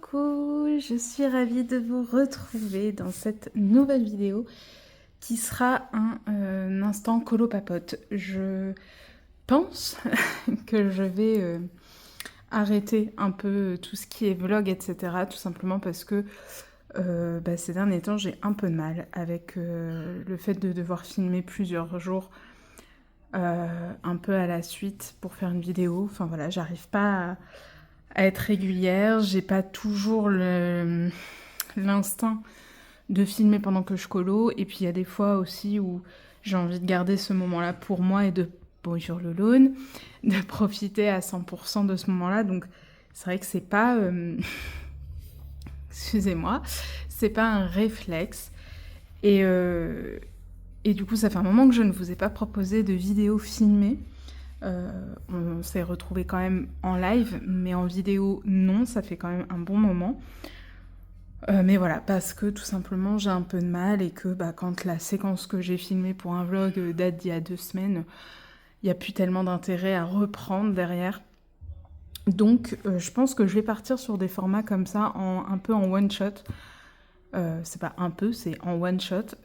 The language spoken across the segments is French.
Coucou, je suis ravie de vous retrouver dans cette nouvelle vidéo qui sera un instant colo papote. Je pense que je vais arrêter un peu tout ce qui est vlog, etc. Tout simplement parce que ces derniers temps, j'ai un peu de mal avec le fait de devoir filmer plusieurs jours un peu à la suite pour faire une vidéo. Enfin voilà, j'arrive pas à être régulière, j'ai pas toujours l'instinct de filmer pendant que je colo, et puis il y a des fois aussi où j'ai envie de garder ce moment-là pour moi et de, bonjour Lolone, de profiter à 100% de ce moment-là, donc c'est vrai que c'est pas, excusez-moi, c'est pas un réflexe, et du coup ça fait un moment que je ne vous ai pas proposé de vidéo filmée. On s'est retrouvés quand même en live, mais en vidéo, non, ça fait quand même un bon moment. Mais voilà, parce que tout simplement j'ai un peu de mal et que quand la séquence que j'ai filmée pour un vlog date d'il y a 2 semaines, il n'y a plus tellement d'intérêt à reprendre derrière. Donc je pense que je vais partir sur des formats comme ça, un peu en one shot. C'est pas un peu, c'est en one shot.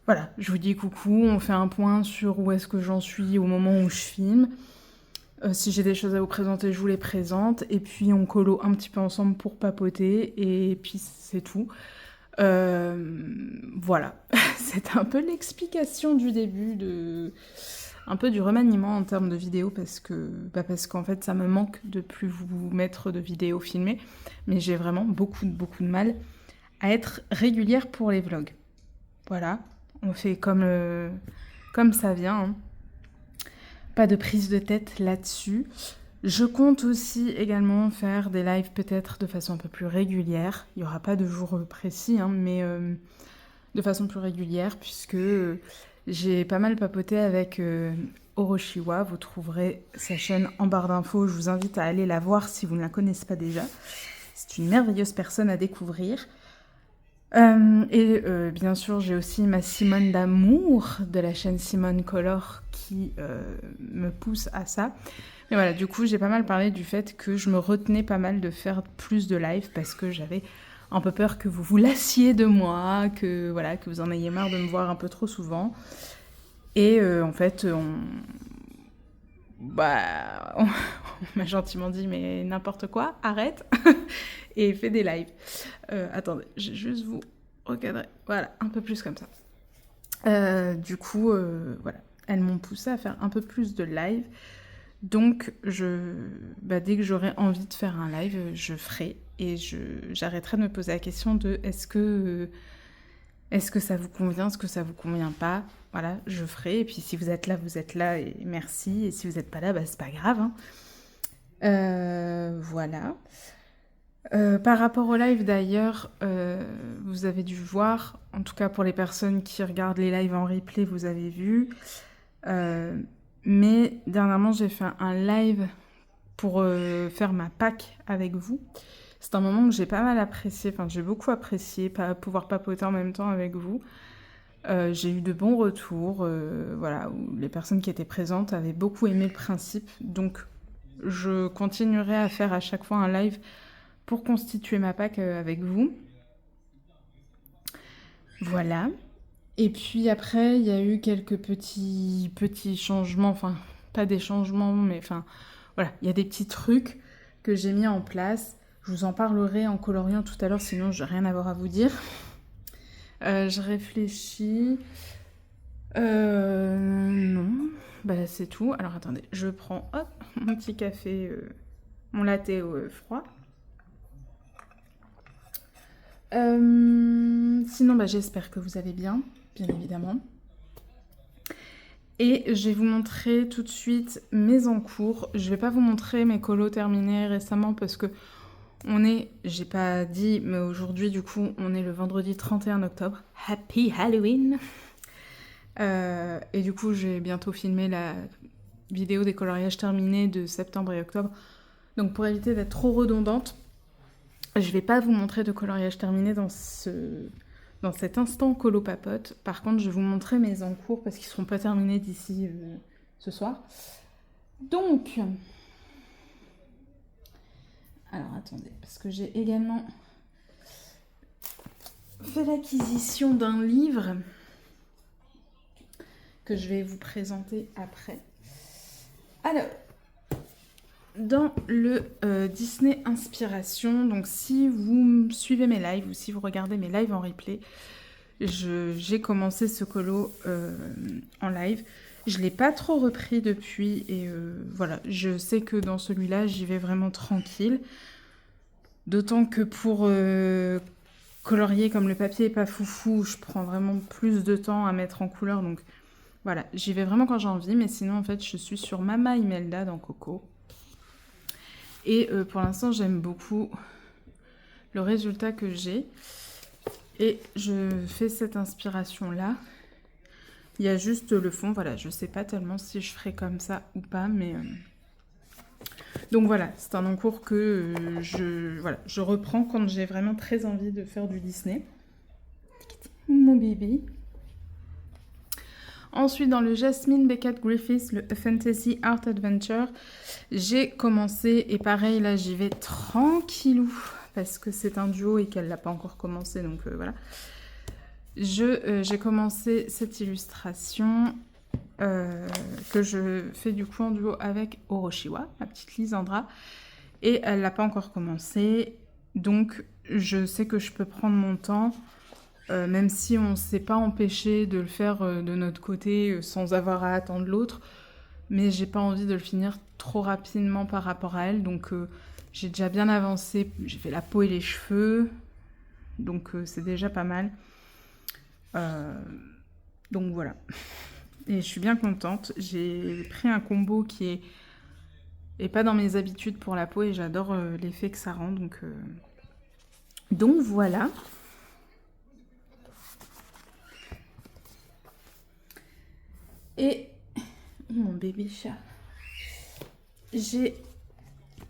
Voilà, je vous dis coucou, on fait un point sur où est-ce que j'en suis au moment où je filme. Si j'ai des choses à vous présenter, je vous les présente. Et puis on colo un petit peu ensemble pour papoter. Et puis c'est tout. Voilà. C'est un peu l'explication du début, un peu du remaniement en termes de vidéo, parce qu'en fait ça me manque de plus vous mettre de vidéos filmées. Mais j'ai vraiment beaucoup de mal à être régulière pour les vlogs. Voilà. On fait comme ça vient, hein. Pas de prise de tête là-dessus. Je compte aussi également faire des lives peut-être de façon un peu plus régulière. Il n'y aura pas de jour précis, hein, mais de façon plus régulière, puisque j'ai pas mal papoté avec Oroshiwa. Vous trouverez sa chaîne en barre d'infos. Je vous invite à aller la voir si vous ne la connaissez pas déjà. C'est une merveilleuse personne à découvrir. Bien sûr, j'ai aussi ma Simone d'amour de la chaîne Simone Color qui me pousse à ça. Mais voilà, du coup, j'ai pas mal parlé du fait que je me retenais pas mal de faire plus de live parce que j'avais un peu peur que vous vous lassiez de moi, que vous en ayez marre de me voir un peu trop souvent. Et en fait, on m'a gentiment dit mais n'importe quoi, arrête et fais des lives. Attendez, je vais juste vous recadrer. Voilà, un peu plus comme ça. Du coup, voilà, elles m'ont poussé à faire un peu plus de live. Donc, dès que j'aurai envie de faire un live, je ferai. Et j'arrêterai de me poser la question de est-ce que ça vous convient, est-ce que ça vous convient pas. Voilà, je ferai. Et puis si vous êtes là et merci. Et si vous n'êtes pas là, c'est pas grave, hein. Voilà. Par rapport au live d'ailleurs, vous avez dû voir, en tout cas pour les personnes qui regardent les lives en replay, vous avez vu. Mais dernièrement, j'ai fait un live pour faire ma Pâques avec vous. C'est un moment que j'ai pas mal apprécié, enfin j'ai beaucoup apprécié, pouvoir papoter en même temps avec vous. J'ai eu de bons retours, voilà, où les personnes qui étaient présentes avaient beaucoup aimé le principe. Donc je continuerai à faire à chaque fois un live pour constituer ma Pâques avec vous. Voilà. Et puis après, il y a eu quelques petits changements, enfin, pas des changements, mais enfin, voilà, il y a des petits trucs que j'ai mis en place. Je vous en parlerai en coloriant tout à l'heure, sinon je n'ai rien à avoir à vous dire. Je réfléchis. Non, c'est tout. Alors attendez, je prends mon petit café, mon latte froid. Sinon, j'espère que vous allez bien évidemment. Et je vais vous montrer tout de suite mes encours. Je vais pas vous montrer mes colos terminés récemment parce que j'ai pas dit, mais aujourd'hui du coup, on est le vendredi 31 octobre. Happy Halloween! Et du coup, j'ai bientôt filmé la vidéo des coloriages terminés de septembre et octobre. Donc pour éviter d'être trop redondante, je vais pas vous montrer de coloriage terminé dans cet instant colo papote. Par contre, je vais vous montrer mes encours parce qu'ils seront pas terminés d'ici ce soir. Donc, Alors attendez, parce que j'ai également fait l'acquisition d'un livre que je vais vous présenter après. Alors, dans le Disney Inspiration, donc si vous suivez mes lives ou si vous regardez mes lives en replay, j'ai commencé ce colo en live. Je ne l'ai pas trop repris depuis et voilà, je sais que dans celui-là, j'y vais vraiment tranquille. D'autant que pour colorier, comme le papier n'est pas foufou, je prends vraiment plus de temps à mettre en couleur. Donc voilà, j'y vais vraiment quand j'ai envie. Mais sinon, en fait, je suis sur Mama Imelda dans Coco. Et pour l'instant, j'aime beaucoup le résultat que j'ai. Et je fais cette inspiration-là. Il y a juste le fond, voilà, je sais pas tellement si je ferai comme ça ou pas, mais... Donc voilà, c'est un encours que je reprends quand j'ai vraiment très envie de faire du Disney. Mon bébé. Ensuite, dans le Jasmine Beckett Griffiths, le A Fantasy Art Adventure, j'ai commencé, et pareil, là, j'y vais tranquillou, parce que c'est un duo et qu'elle l'a pas encore commencé, donc voilà. J'ai commencé cette illustration que je fais du coup en duo avec Oroshiwa, ma petite Lisandra, et elle l'a pas encore commencé, donc je sais que je peux prendre mon temps, même si on ne s'est pas empêché de le faire de notre côté sans avoir à attendre l'autre, mais j'ai pas envie de le finir trop rapidement par rapport à elle, donc j'ai déjà bien avancé, j'ai fait la peau et les cheveux, donc c'est déjà pas mal. Donc voilà. Et je suis bien contente. J'ai pris un combo qui est pas dans mes habitudes pour la peau et j'adore l'effet que ça rend. Donc voilà. Et mon bébé chat. J'ai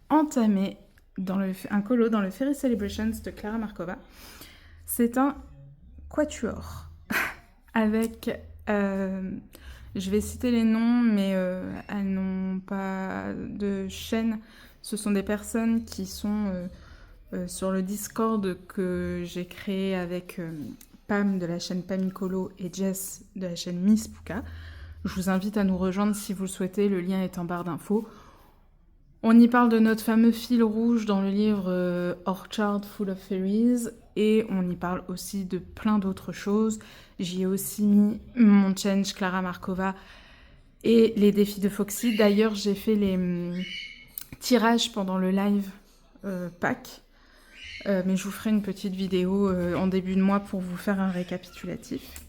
entamé un colo dans le Fairy Celebrations de Clara Markova. C'est un quatuor avec... je vais citer les noms, mais elles n'ont pas de chaîne. Ce sont des personnes qui sont sur le Discord que j'ai créé avec Pam de la chaîne Pamicolo et Jess de la chaîne Miss Puka. Je vous invite à nous rejoindre si vous le souhaitez, le lien est en barre d'infos. On y parle de notre fameux fil rouge dans le livre Orchard Full of Fairies et on y parle aussi de plein d'autres choses. J'y ai aussi mis mon challenge Clara Markova et les défis de Foxy. D'ailleurs, j'ai fait les tirages pendant le live Pâques, mais je vous ferai une petite vidéo en début de mois pour vous faire un récapitulatif.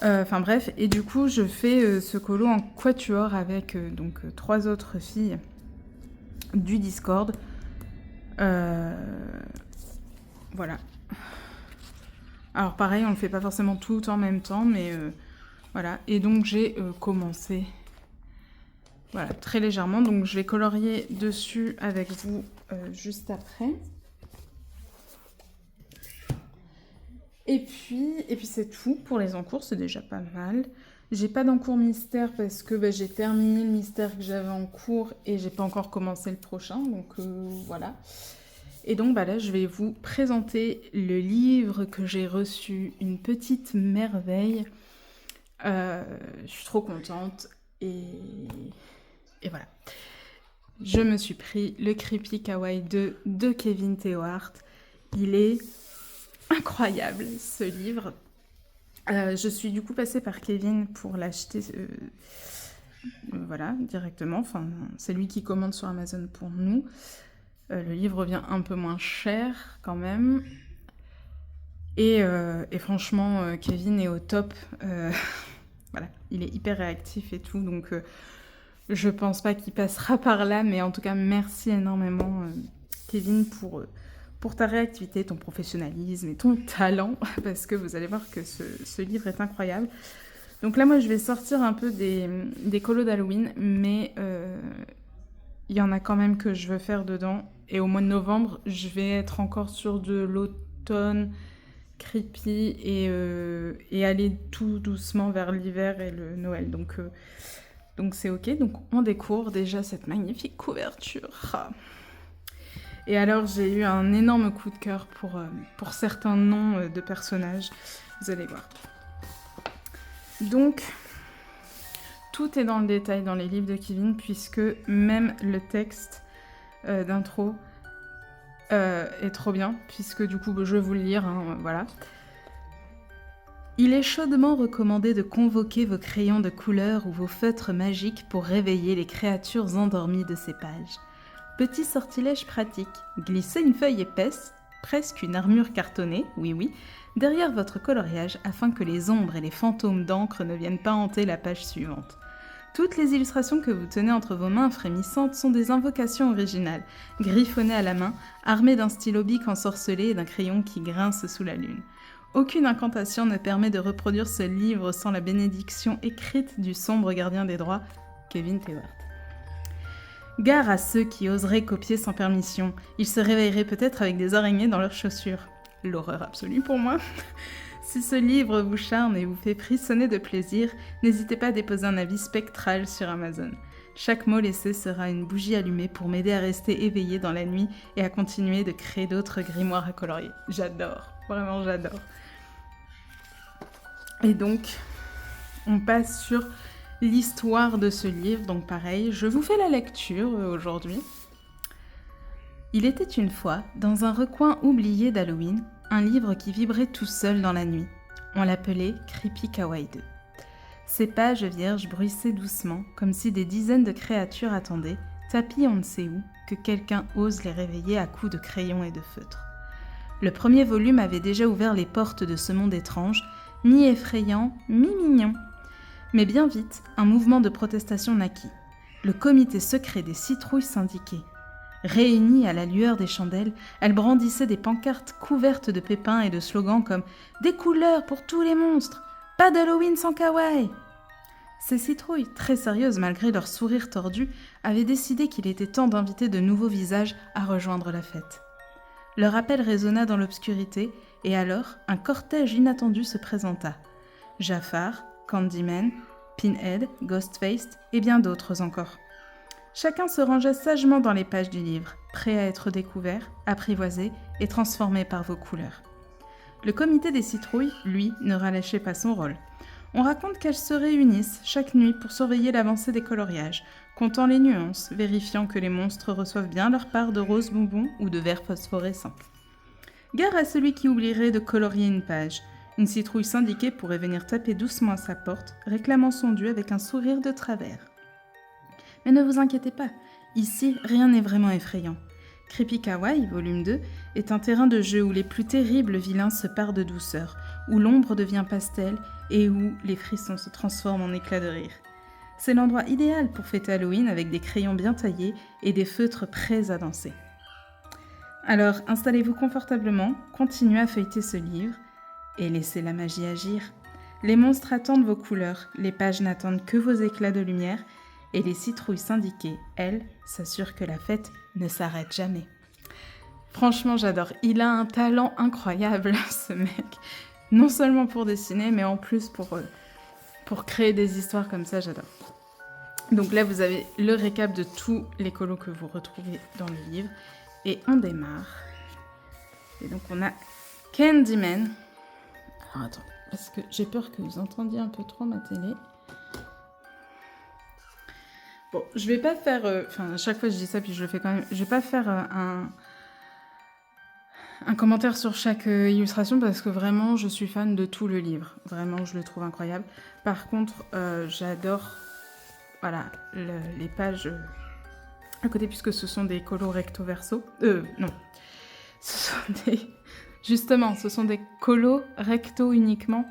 Enfin bref, et du coup, je fais ce colo en quatuor avec donc 3 autres filles du Discord. Voilà. Alors pareil, on le fait pas forcément tout en même temps, mais voilà. Et donc j'ai commencé, voilà, très légèrement. Donc je vais colorier dessus avec vous juste après. Et puis c'est tout pour les encours, c'est déjà pas mal. J'ai pas d'encours mystère parce que j'ai terminé le mystère que j'avais en cours et j'ai pas encore commencé le prochain, donc voilà. Et donc là, je vais vous présenter le livre que j'ai reçu, une petite merveille. Je suis trop contente et voilà. Je me suis pris le Creepy Kawaii 2 de Kevin Théohart. Il est incroyable ce livre. Je suis du coup passée par Kevin pour l'acheter voilà, directement. Enfin, c'est lui qui commande sur Amazon pour nous. Le livre vient un peu moins cher quand même. Et franchement, Kevin est au top. Voilà, il est hyper réactif et tout. Donc, je pense pas qu'il passera par là. Mais en tout cas, merci énormément, Kevin, pour ta réactivité, ton professionnalisme et ton talent, parce que vous allez voir que ce livre est incroyable. Donc là, moi, je vais sortir un peu des colos d'Halloween, mais il y en a quand même que je veux faire dedans. Et au mois de novembre, je vais être encore sur de l'automne creepy et aller tout doucement vers l'hiver et le Noël. Donc c'est ok. Donc on découvre déjà cette magnifique couverture. Et alors, j'ai eu un énorme coup de cœur pour certains noms de personnages. Vous allez voir. Donc, tout est dans le détail dans les livres de Kevin, puisque même le texte d'intro est trop bien, puisque du coup, je vais vous le lire, hein, voilà. Il est chaudement recommandé de convoquer vos crayons de couleur ou vos feutres magiques pour réveiller les créatures endormies de ces pages. Petit sortilège pratique, glissez une feuille épaisse, presque une armure cartonnée, oui, derrière votre coloriage afin que les ombres et les fantômes d'encre ne viennent pas hanter la page suivante. Toutes les illustrations que vous tenez entre vos mains frémissantes sont des invocations originales, griffonnées à la main, armées d'un stylo bic ensorcelé et d'un crayon qui grince sous la lune. Aucune incantation ne permet de reproduire ce livre sans la bénédiction écrite du sombre gardien des droits, Kevin Tewart. Gare à ceux qui oseraient copier sans permission, ils se réveilleraient peut-être avec des araignées dans leurs chaussures. L'horreur absolue pour moi. Si ce livre vous charme et vous fait frissonner de plaisir, n'hésitez pas à déposer un avis spectral sur Amazon. Chaque mot laissé sera une bougie allumée pour m'aider à rester éveillée dans la nuit et à continuer de créer d'autres grimoires à colorier. J'adore, vraiment j'adore. Et donc, on passe sur l'histoire de ce livre. Donc pareil, je vous fais la lecture aujourd'hui. Il était une fois, dans un recoin oublié d'Halloween, un livre qui vibrait tout seul dans la nuit. On l'appelait Creepy Kawaii 2. Ses pages vierges bruissaient doucement, comme si des dizaines de créatures attendaient, tapies on ne sait où, que quelqu'un ose les réveiller à coups de crayon et de feutre. Le premier volume avait déjà ouvert les portes de ce monde étrange, mi-effrayant, mi-mignon. Mais bien vite, un mouvement de protestation naquit. Le comité secret des citrouilles syndiquées. Réunies à la lueur des chandelles, elles brandissaient des pancartes couvertes de pépins et de slogans comme « Des couleurs pour tous les monstres !»« Pas d'Halloween sans kawaii !» Ces citrouilles, très sérieuses malgré leur sourire tordu, avaient décidé qu'il était temps d'inviter de nouveaux visages à rejoindre la fête. Leur appel résonna dans l'obscurité, et alors, un cortège inattendu se présenta. Jafar, Candyman, Pinhead, Ghostface et bien d'autres encore. Chacun se rangea sagement dans les pages du livre, prêt à être découvert, apprivoisé et transformé par vos couleurs. Le comité des citrouilles, lui, ne relâchait pas son rôle. On raconte qu'elles se réunissent chaque nuit pour surveiller l'avancée des coloriages, comptant les nuances, vérifiant que les monstres reçoivent bien leur part de roses bonbons ou de verres phosphorescents. Gare à celui qui oublierait de colorier une page. Une citrouille syndiquée pourrait venir taper doucement à sa porte, réclamant son dû avec un sourire de travers. Mais ne vous inquiétez pas, ici, rien n'est vraiment effrayant. Creepy Kawaii, volume 2, est un terrain de jeu où les plus terribles vilains se parent de douceur, où l'ombre devient pastel et où les frissons se transforment en éclats de rire. C'est l'endroit idéal pour fêter Halloween avec des crayons bien taillés et des feutres prêts à danser. Alors, installez-vous confortablement, continuez à feuilleter ce livre et laissez la magie agir. Les monstres attendent vos couleurs, les pages n'attendent que vos éclats de lumière et les citrouilles syndiquées, elles, s'assurent que la fête ne s'arrête jamais. Franchement, j'adore. Il a un talent incroyable, ce mec. Non seulement pour dessiner, mais en plus pour créer des histoires comme ça, j'adore. Donc là, vous avez le récap de tous les colos que vous retrouvez dans le livre. Et on démarre. Et donc, on a Candyman. Alors, attends, parce que j'ai peur que vous entendiez un peu trop ma télé. Bon, je vais pas faire... à chaque fois, je dis ça, puis je le fais quand même. Je vais pas faire un commentaire sur chaque illustration, parce que vraiment, je suis fan de tout le livre. Vraiment, je le trouve incroyable. Par contre, j'adore... Voilà, les pages... à côté, puisque ce sont des colos recto-verso. Non. Ce sont des colos recto uniquement.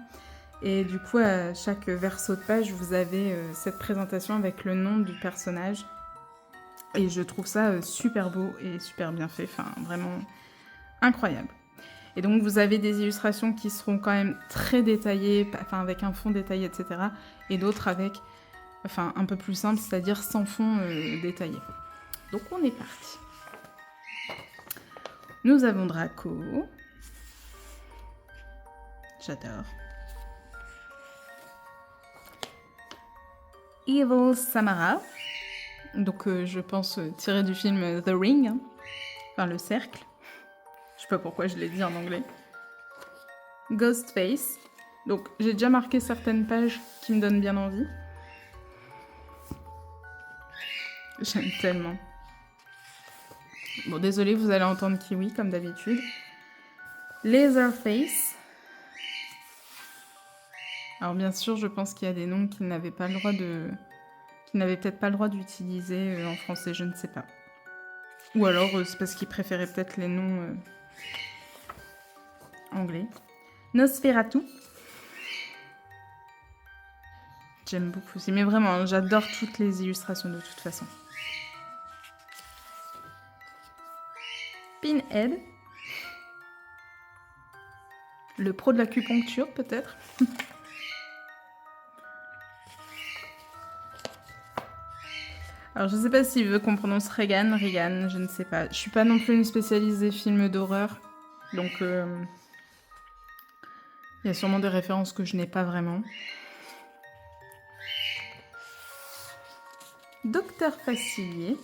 Et du coup, à chaque verso de page, vous avez cette présentation avec le nom du personnage. Et je trouve ça super beau et super bien fait. Enfin, vraiment incroyable. Et donc, vous avez des illustrations qui seront quand même très détaillées, enfin, avec un fond détaillé, etc. Et d'autres avec, enfin, un peu plus simple, c'est-à-dire sans fond détaillé. Donc, on est parti. Nous avons Draco. J'adore. Evil Samara. Donc, je pense tiré du film The Ring. Enfin, le cercle. Je sais pas pourquoi je l'ai dit en anglais. Ghostface. Donc, j'ai déjà marqué certaines pages qui me donnent bien envie. J'aime tellement. Bon, désolé, vous allez entendre Kiwi, comme d'habitude. Laserface. Alors, bien sûr, je pense qu'il y a des noms qu'ils n'avaient pas le droit de... qu'ils n'avaient peut-être pas le droit d'utiliser en français, je ne sais pas. Ou alors, c'est parce qu'ils préféraient peut-être les noms anglais. Nosferatu. J'aime beaucoup aussi, mais vraiment, j'adore toutes les illustrations de toute façon. Pinhead. Le pro de l'acupuncture, peut-être. Alors, je sais pas s'il veut qu'on prononce Regan, je ne sais pas. Je suis pas non plus une spécialiste des films d'horreur, donc il y a sûrement des références que je n'ai pas vraiment. Docteur Facilier.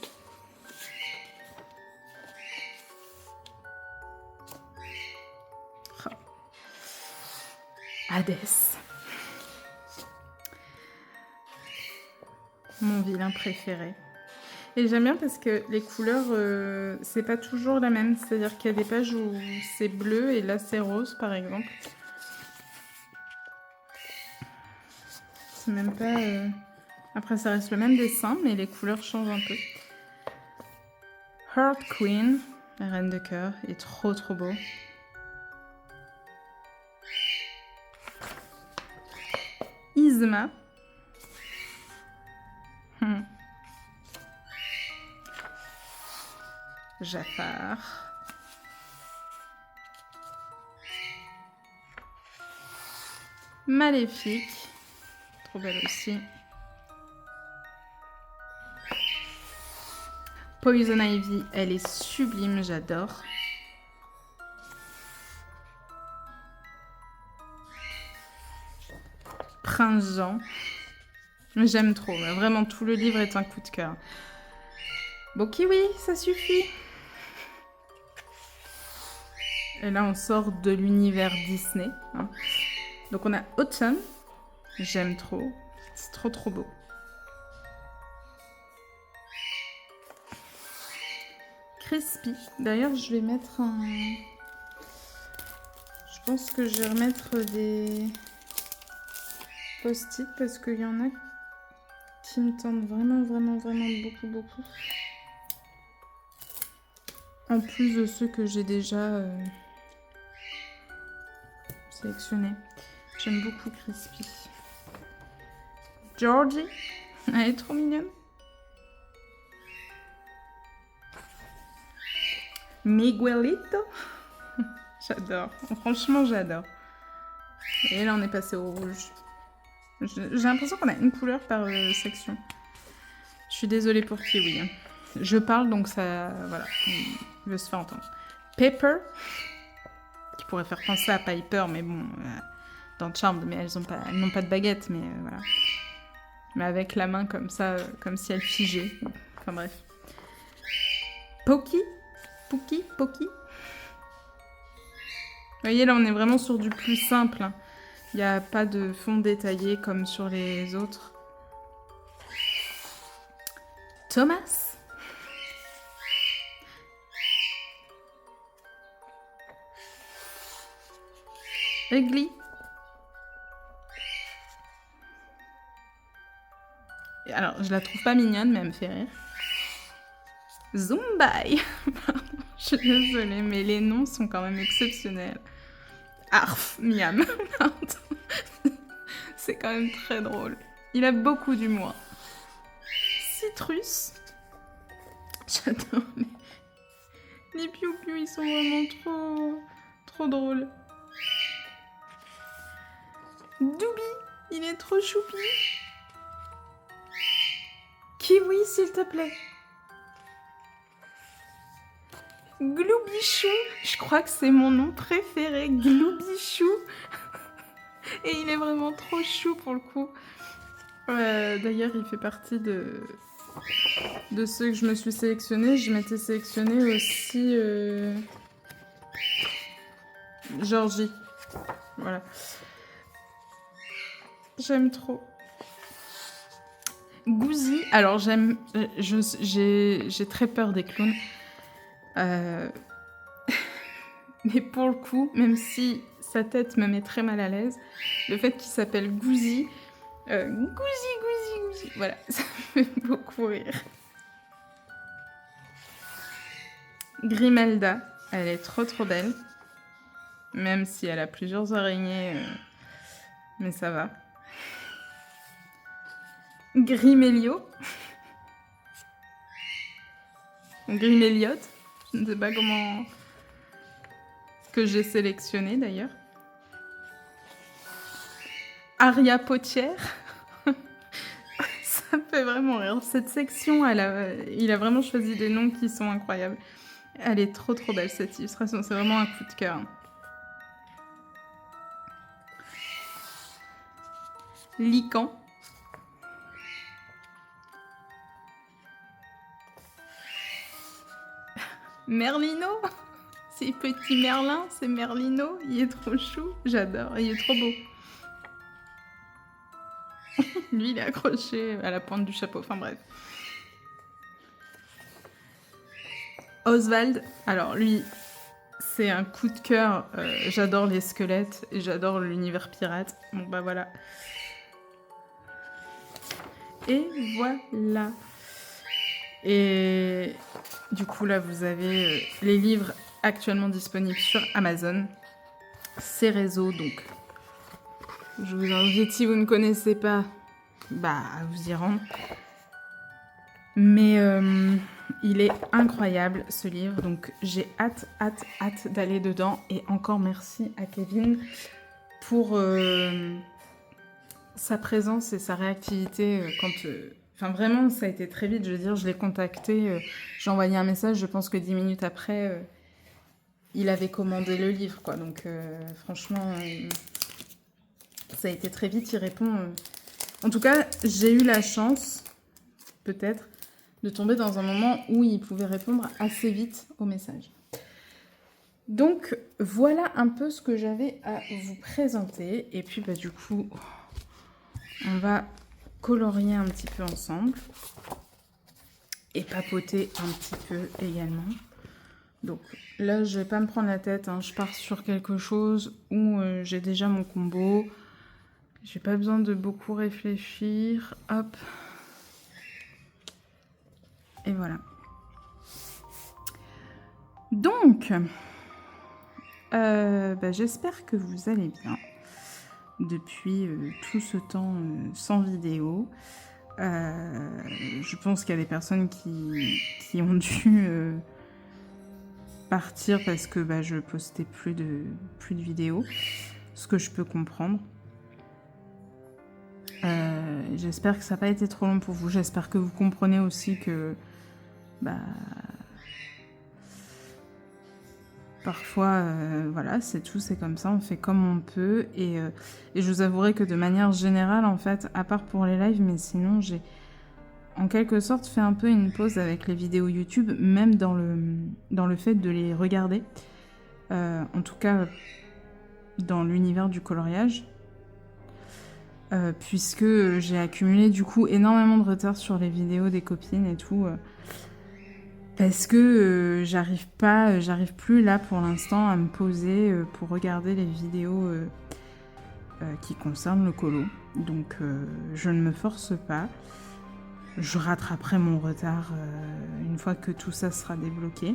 Oh. Hadès. Mon vilain préféré. Et j'aime bien parce que les couleurs, c'est pas toujours la même. C'est-à-dire qu'il y a des pages où c'est bleu et là c'est rose, par exemple. C'est même pas... Après, ça reste le même dessin, mais les couleurs changent un peu. Heart Queen, la reine de cœur, est trop trop beau. Yzma. Jafar. Maléfique. Trop belle aussi. Poison Ivy, elle est sublime, j'adore. Prince Jean. J'aime trop, vraiment tout le livre est un coup de cœur. Bon, Kiwi, ça suffit. Et là, on sort de l'univers Disney. Hein. Donc, on a Autumn. J'aime trop. C'est trop, trop beau. Crispy. D'ailleurs, je vais mettre un... Je pense que je vais remettre des post-it parce qu'il y en a qui me tentent vraiment, vraiment, vraiment beaucoup, beaucoup. En plus de ceux que j'ai déjà sélectionnés. J'aime beaucoup Crispy. Georgie, elle est trop mignonne. Miguelito, j'adore. Franchement, j'adore. Et là, on est passé au rouge. J'ai l'impression qu'on a une couleur par section. Je suis désolée pour Kiwi. Hein. Je parle, donc ça... Voilà. Il veut se faire entendre. Pepper, qui pourrait faire penser à Piper, mais bon... dans Charmed, mais elles n'ont pas de baguette, mais voilà. Mais avec la main comme ça, comme si elle figeait. Enfin bref. Poki. Pookie, Poki. Vous voyez, là, on est vraiment sur du plus simple. Hein. Il n'y a pas de fond détaillé comme sur les autres. Thomas. Ugly. Alors, je la trouve pas mignonne, mais elle me fait rire. Zumbai. Pardon, je suis désolée, mais les noms sont quand même exceptionnels. Arf, miam. C'est quand même très drôle. Il a beaucoup d'humour. Citrus. J'adore. Les piou-piou, ils sont vraiment trop drôles. Doubi, il est trop choupi. Kiwi, s'il te plaît. Gloubichou, je crois que c'est mon nom préféré, Gloubichou. Et il est vraiment trop chou pour le coup. D'ailleurs, il fait partie de de ceux que je me suis sélectionnés, je m'étais sélectionnée aussi Georgie. Voilà. J'aime trop. Gouzi, alors j'aime... J'ai très peur des clowns. Mais pour le coup, même si sa tête me met très mal à l'aise, le fait qu'il s'appelle Gouzi, Gouzi, voilà, ça me fait beaucoup rire. Grimelda, elle est trop belle, même si elle a plusieurs araignées, mais ça va. Grimelio, Griméliot, je ne sais pas comment... que j'ai sélectionné d'ailleurs. Aria Potière. Ça me fait vraiment rire. Cette section, il a vraiment choisi des noms qui sont incroyables. Elle est trop belle cette illustration, c'est vraiment un coup de cœur. Lican. Merlino. C'est petit Merlin, c'est Merlino. Il est trop chou, j'adore, il est trop beau. Lui, il est accroché à la pointe du chapeau, enfin bref. Oswald, alors lui, c'est un coup de cœur. J'adore les squelettes et j'adore l'univers pirate. Bon bah voilà. Et voilà. Et du coup là, vous avez les livres actuellement disponibles sur Amazon. Ces réseaux, donc je vous invite, si vous ne connaissez pas, bah à vous y rendre. Mais il est incroyable ce livre, donc j'ai hâte d'aller dedans. Et encore merci à Kevin pour sa présence et sa réactivité quand... Enfin vraiment, ça a été très vite, je veux dire, je l'ai contacté, j'ai envoyé un message, je pense que 10 minutes après, il avait commandé le livre, quoi. Donc franchement, ça a été très vite, il répond... En tout cas, j'ai eu la chance, peut-être, de tomber dans un moment où il pouvait répondre assez vite aux messages. Donc, voilà un peu ce que j'avais à vous présenter. Et puis, bah, du coup, on va colorier un petit peu ensemble. Et papoter un petit peu également. Donc, là, je vais pas me prendre la tête. Hein. Je pars sur quelque chose où j'ai déjà mon combo. J'ai pas besoin de beaucoup réfléchir. Hop. Et voilà. Donc, j'espère que vous allez bien depuis tout ce temps sans vidéo. Je pense qu'il y a des personnes qui ont dû partir parce que je postais plus de vidéos, ce que je peux comprendre. J'espère que ça n'a pas été trop long pour vous. J'espère que vous comprenez aussi que parfois, voilà, c'est tout, c'est comme ça, on fait comme on peut. Et je vous avouerai que de manière générale, en fait, à part pour les lives, mais sinon, j'ai en quelque sorte fait un peu une pause avec les vidéos YouTube, même dans le fait de les regarder. En tout cas, dans l'univers du coloriage. Puisque j'ai accumulé du coup énormément de retard sur les vidéos des copines et tout. Parce que j'arrive plus là pour l'instant à me poser pour regarder les vidéos qui concernent le colo. Donc je ne me force pas. Je rattraperai mon retard une fois que tout ça sera débloqué.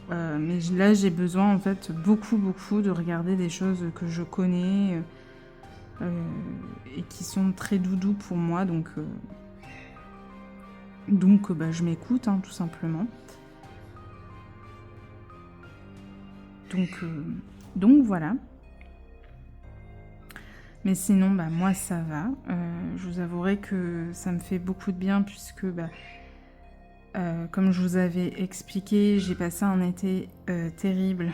Mais là j'ai besoin en fait beaucoup de regarder des choses que je connais et qui sont très doudous pour moi. Donc je m'écoute, hein, tout simplement. Donc voilà. Mais sinon, moi, ça va. Je vous avouerai que ça me fait beaucoup de bien puisque, comme je vous avais expliqué, j'ai passé un été terrible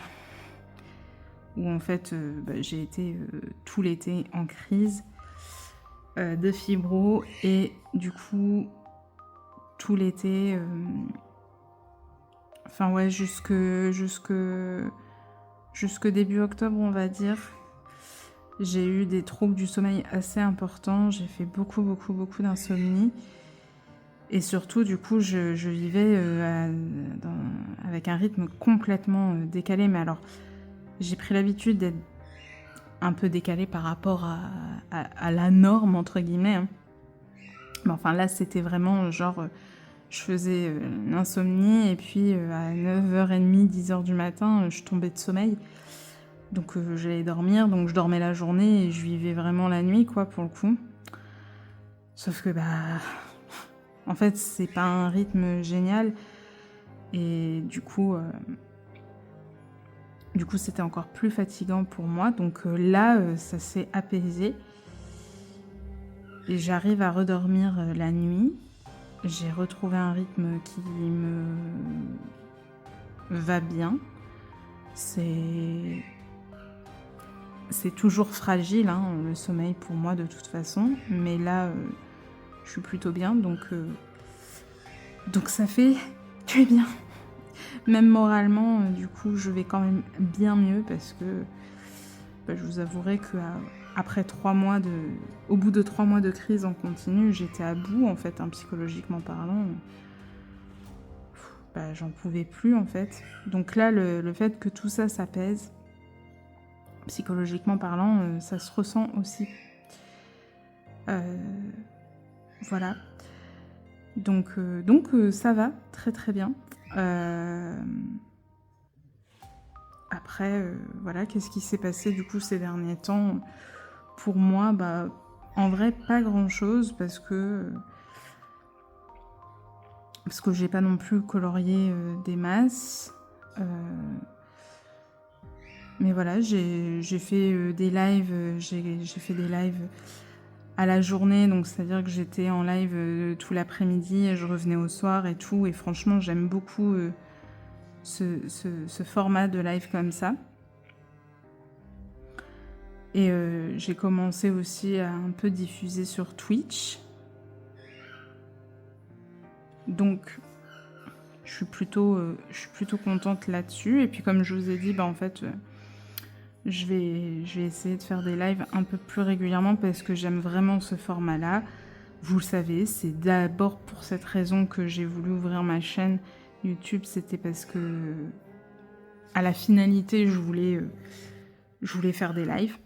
où, en fait, j'ai été tout l'été en crise de fibro et du coup... tout l'été. Enfin ouais, jusque début octobre, on va dire. J'ai eu des troubles du sommeil assez importants. J'ai fait beaucoup d'insomnie. Et surtout, du coup, je vivais avec un rythme complètement décalé. Mais alors, j'ai pris l'habitude d'être un peu décalée par rapport à la norme, entre guillemets. Hein. Mais enfin, là, c'était vraiment genre... je faisais une insomnie et puis à 9h30, 10h du matin, je tombais de sommeil. Donc j'allais dormir, donc je dormais la journée et je vivais vraiment la nuit, quoi, pour le coup. Sauf que, en fait, c'est pas un rythme génial. Et du coup, c'était encore plus fatigant pour moi. Donc là, ça s'est apaisé. Et j'arrive à redormir la nuit. J'ai retrouvé un rythme qui me va bien. C'est toujours fragile, hein, le sommeil pour moi de toute façon. Mais là, je suis plutôt bien. Donc ça fait du bien. Même moralement, du coup, je vais quand même bien mieux parce que je vous avouerai que au bout de 3 mois de crise en continu, j'étais à bout en fait, hein, psychologiquement parlant. J'en pouvais plus en fait. Donc là, le fait que tout ça s'apaise, psychologiquement parlant, ça se ressent aussi. Voilà. Donc ça va très très bien. Après, voilà, qu'est-ce qui s'est passé du coup ces derniers temps? Pour moi, en vrai, pas grand-chose parce que j'ai pas non plus colorié des masses. Mais voilà, j'ai fait des lives, j'ai fait des lives à la journée, donc c'est-à-dire que j'étais en live tout l'après-midi et je revenais au soir et tout. Et franchement, j'aime beaucoup ce format de live comme ça. Et j'ai commencé aussi à un peu diffuser sur Twitch. Donc, je suis plutôt contente là-dessus. Et puis, comme je vous ai dit, en fait, je vais essayer de faire des lives un peu plus régulièrement parce que j'aime vraiment ce format-là. Vous le savez, c'est d'abord pour cette raison que j'ai voulu ouvrir ma chaîne YouTube. C'était parce que, à la finalité, je voulais faire des lives.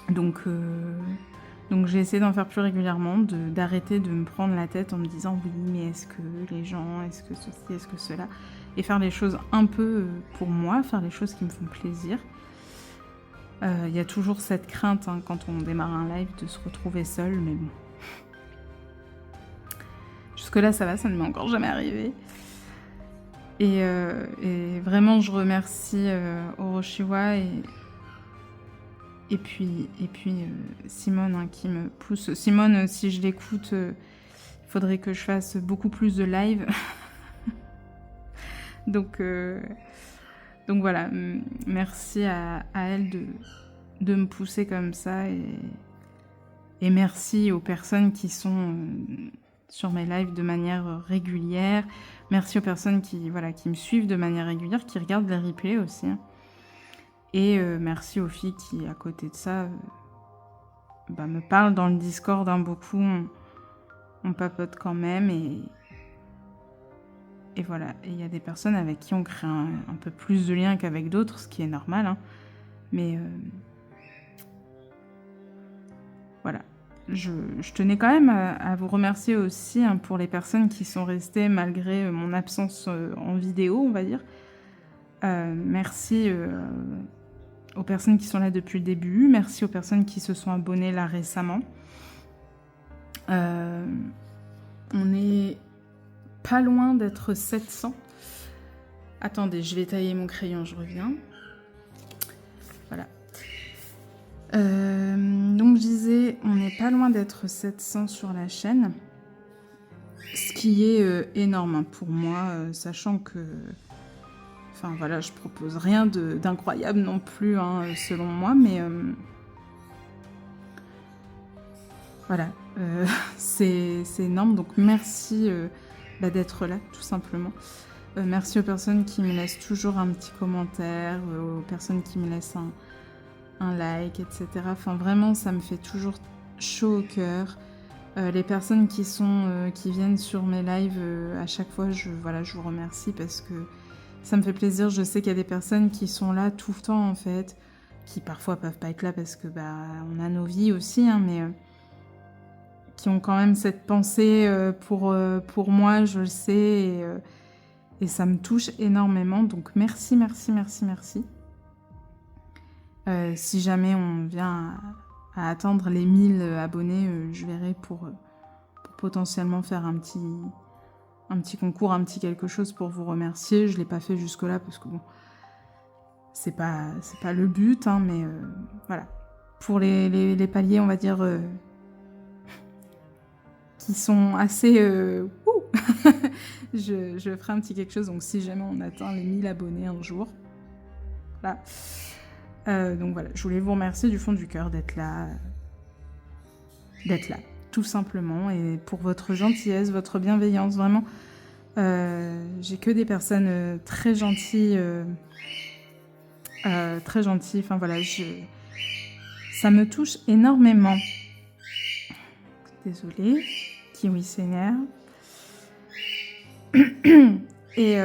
Donc j'ai essayé d'en faire plus régulièrement, d'arrêter de me prendre la tête en me disant oui, mais est-ce que les gens, est-ce que ceci, est-ce que cela, et faire les choses un peu pour moi, faire les choses qui me font plaisir. Y a toujours cette crainte quand on démarre un live de se retrouver seul, mais bon. Jusque-là, ça va, ça ne m'est encore jamais arrivé. Et vraiment, je remercie Oroshiwa et puis Simone qui me pousse. Simone, si je l'écoute, il faudrait que je fasse beaucoup plus de live. Donc voilà, merci à elle de me pousser comme ça. Et merci aux personnes qui sont sur mes lives de manière régulière. Merci aux personnes qui me suivent de manière régulière, qui regardent les replays aussi. Et merci aux filles qui, à côté de ça, me parlent dans le Discord beaucoup. On papote quand même. Et voilà. Et il y a des personnes avec qui on crée un peu plus de liens qu'avec d'autres, ce qui est normal. Hein. Mais voilà. Je tenais quand même à vous remercier aussi pour les personnes qui sont restées malgré mon absence en vidéo, on va dire. Merci aux personnes qui sont là depuis le début. Merci aux personnes qui se sont abonnées là récemment. On est pas loin d'être 700. Attendez, je vais tailler mon crayon, je reviens. Voilà. Donc je disais, on n'est pas loin d'être 700 sur la chaîne. Ce qui est énorme pour moi, sachant que... Enfin voilà, je propose rien d'incroyable non plus, selon moi, mais Voilà, c'est énorme. Donc merci d'être là, tout simplement. Merci aux personnes qui me laissent toujours un petit commentaire, aux personnes qui me laissent un like, etc. Enfin, vraiment, ça me fait toujours chaud au cœur. Les personnes qui viennent sur mes lives, à chaque fois, je vous remercie parce que ça me fait plaisir. Je sais qu'il y a des personnes qui sont là tout le temps, en fait, qui parfois peuvent pas être là parce que on a nos vies aussi, hein, mais qui ont quand même cette pensée pour moi, je le sais, et ça me touche énormément. Donc merci, merci, merci, merci. Si jamais on vient à atteindre les 1000 abonnés, je verrai pour potentiellement faire un petit concours, un petit quelque chose pour vous remercier. Je ne l'ai pas fait jusque-là parce que bon, c'est pas le but, hein, mais voilà. Pour les paliers, on va dire, qui sont assez... je ferai un petit quelque chose, donc si jamais on atteint les 1000 abonnés un jour, voilà. Donc voilà, je voulais vous remercier du fond du cœur d'être là, tout simplement, et pour votre gentillesse, votre bienveillance, vraiment. J'ai que des personnes très gentilles, enfin voilà, ça me touche énormément. Désolée, Kiwi s'énerve. Et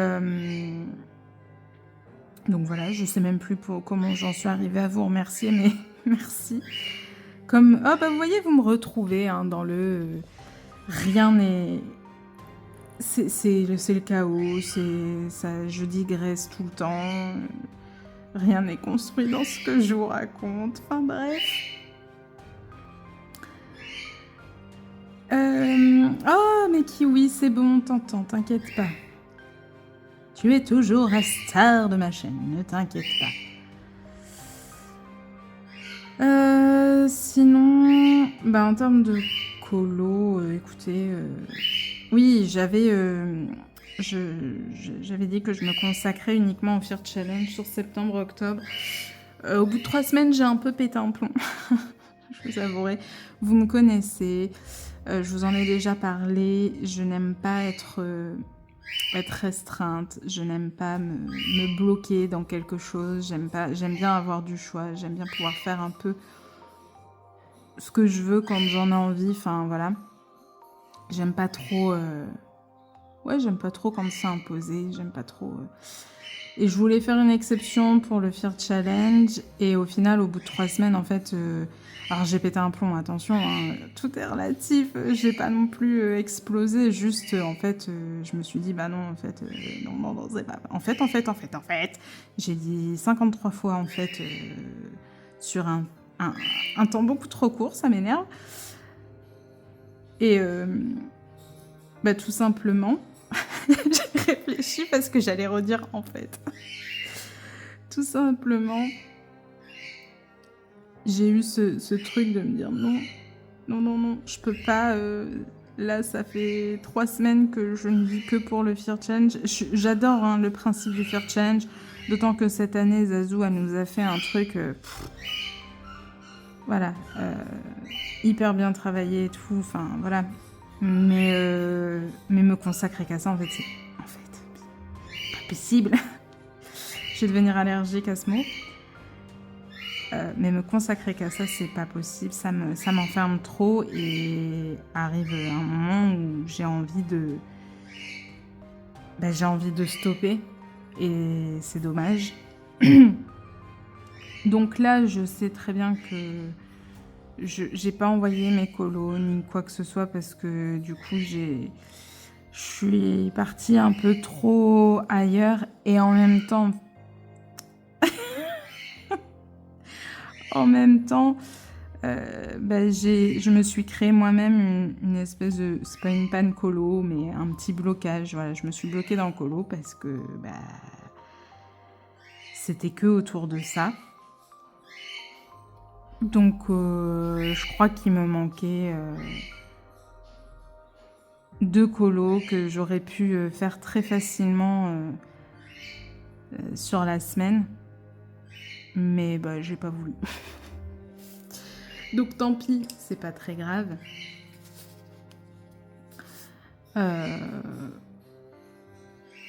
donc voilà, je sais même plus comment j'en suis arrivée à vous remercier, mais merci. Comme, vous voyez, vous me retrouvez hein, dans le... rien n'est... C'est le chaos, je digresse tout le temps. Rien n'est construit dans ce que je vous raconte. Enfin bref. Oh, mais Kiwi, c'est bon, t'entends, t'inquiète pas. Tu es toujours la star de ma chaîne, ne t'inquiète pas. Sinon, en termes de colo, écoutez, oui, j'avais dit que je me consacrais uniquement au Fear Challenge sur septembre-octobre. Au bout de 3 semaines, j'ai un peu pété un plomb. Je vous avouerai. Vous me connaissez, je vous en ai déjà parlé. Je n'aime pas être restreinte. Je n'aime pas me bloquer dans quelque chose. J'aime bien avoir du choix. J'aime bien pouvoir faire un peu ce que je veux quand j'en ai envie. Enfin, voilà. J'aime pas trop... j'aime pas trop quand c'est imposé. J'aime pas trop... Et je voulais faire une exception pour le Fear Challenge. Et au final, au bout de 3 semaines, en fait... alors, j'ai pété un plomb, attention, hein, tout est relatif. J'ai pas non plus explosé. Juste, en fait, je me suis dit, non, en fait... non, c'est pas... En fait... J'ai dit 53 fois, en fait, sur un temps beaucoup trop court. Ça m'énerve. Et... tout simplement... j'ai réfléchi parce que j'allais redire en fait. Tout simplement, j'ai eu ce truc de me dire non, je peux pas. Là, ça fait 3 semaines que je ne vis que pour le Fear Challenge. J'adore hein, le principe du Fear Challenge, d'autant que cette année, Zazou, elle nous a fait un truc... voilà, hyper bien travaillé et tout, enfin voilà. Mais me consacrer qu'à ça, en fait, c'est pas possible. Je vais devenir allergique à ce mot. Mais me consacrer qu'à ça, c'est pas possible. Ça m'enferme trop et arrive un moment où j'ai envie de stopper et c'est dommage. Donc là, je sais très bien que j'ai pas envoyé mes colos ni quoi que ce soit parce que du coup, je suis partie un peu trop ailleurs et en même temps... je me suis créé moi-même une espèce de... C'est pas une panne colo, mais un petit blocage. Voilà, je me suis bloquée dans le colo parce que c'était que autour de ça. Donc, je crois qu'il me manquait 2 colos que j'aurais pu faire très facilement sur la semaine. Mais j'ai pas voulu. Donc tant pis, c'est pas très grave.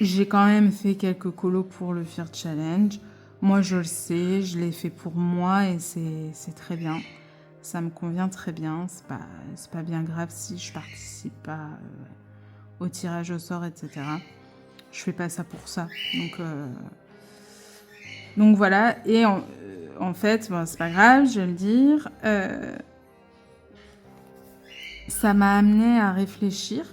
J'ai quand même fait quelques colos pour le Fear Challenge. Moi, je le sais, je l'ai fait pour moi et c'est très bien. Ça me convient très bien. C'est pas bien grave si je participe pas au tirage au sort, etc. Je fais pas ça pour ça. Donc voilà. Et en fait, bon, c'est pas grave, je vais le dire. Ça m'a amené à réfléchir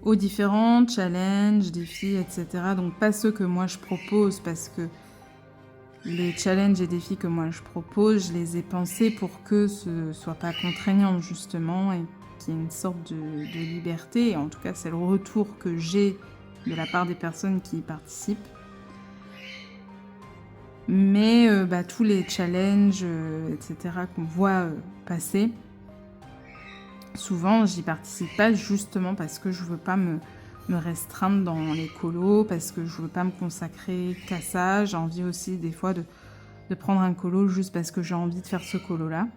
aux différents challenges, défis, etc. Donc pas ceux que moi je propose, parce que les challenges et défis que moi je propose, je les ai pensés pour que ce soit pas contraignant justement et qu'il y ait une sorte de liberté. Et en tout cas, c'est le retour que j'ai de la part des personnes qui y participent. Mais tous les challenges, etc. qu'on voit passer, souvent j'y participe pas justement parce que je veux pas me restreindre dans les colos, parce que je veux pas me consacrer qu'à ça. J'ai envie aussi des fois de prendre un colo juste parce que j'ai envie de faire ce colo-là.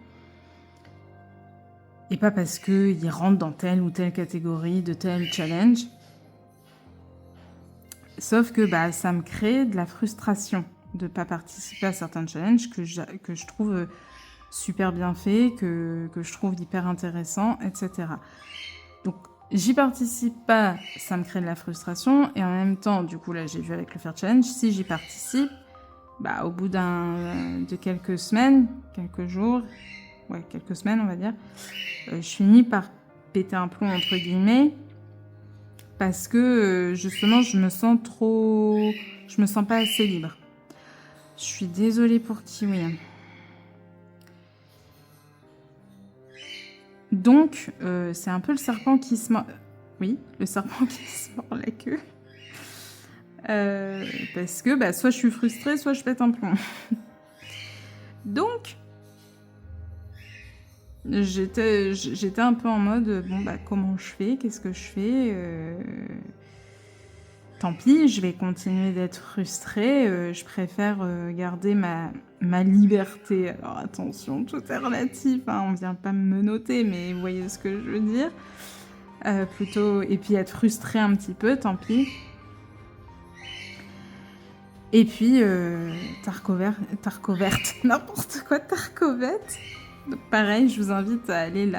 Et pas parce qu'il rentre dans telle ou telle catégorie de tel challenge. Sauf que ça me crée de la frustration de pas participer à certains challenges que je trouve super bien faits, que je trouve hyper intéressants, etc. Donc, j'y participe pas, ça me crée de la frustration. Et en même temps, du coup, là, j'ai vu avec le Fear Challenge, si j'y participe, au bout de quelques semaines, quelques jours, quelques semaines, on va dire, je finis par péter un plomb, entre guillemets, parce que, justement, je me sens pas assez libre. Je suis désolée pour Kiwi. Donc, c'est un peu le serpent qui se mord... Oui, le serpent qui se mord la queue. Parce que soit je suis frustrée, soit je pète un plomb. Donc, j'étais un peu en mode, comment je fais? Qu'est-ce que je fais? Tant pis, je vais continuer d'être frustrée. Je préfère garder ma liberté. Alors attention, tout est relatif. On vient pas me menotter, mais vous voyez ce que je veux dire. Plutôt, et puis être frustrée un petit peu, tant pis. Et puis, Tarkoverte, n'importe quoi, Tarkovette. Donc pareil, je vous invite à aller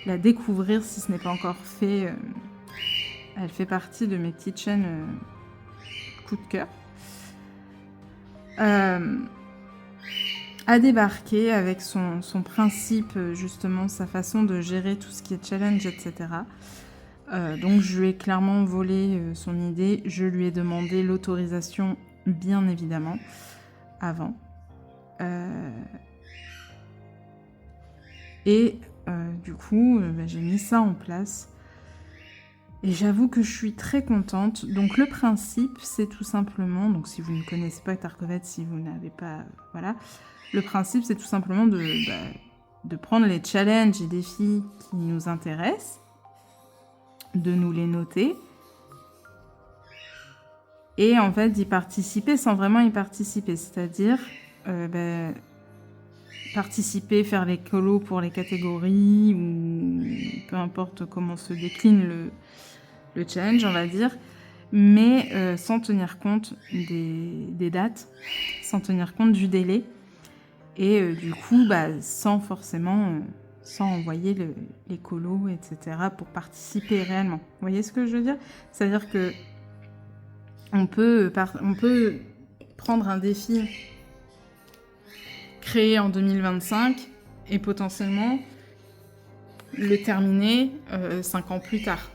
la découvrir si ce n'est pas encore fait. Elle fait partie de mes petites chaînes coup de cœur. A débarqué avec son principe, justement, sa façon de gérer tout ce qui est challenge, etc. Donc je lui ai clairement volé son idée. Je lui ai demandé l'autorisation, bien évidemment, avant. Et du coup, j'ai mis ça en place. Et j'avoue que je suis très contente. Donc le principe, c'est tout simplement, donc si vous ne connaissez pas Tarkovette, si vous n'avez pas... voilà. Le principe, c'est tout simplement de prendre les challenges et défis qui nous intéressent, de nous les noter, et en fait d'y participer sans vraiment y participer. C'est-à-dire participer, faire les colos pour les catégories, ou peu importe comment se décline le challenge, on va dire, mais sans tenir compte des dates, sans tenir compte du délai, et du coup, sans forcément, sans envoyer les colos, etc., pour participer réellement. Vous voyez ce que je veux dire? C'est-à-dire que on peut prendre un défi créé en 2025 et potentiellement le terminer 5 ans plus tard.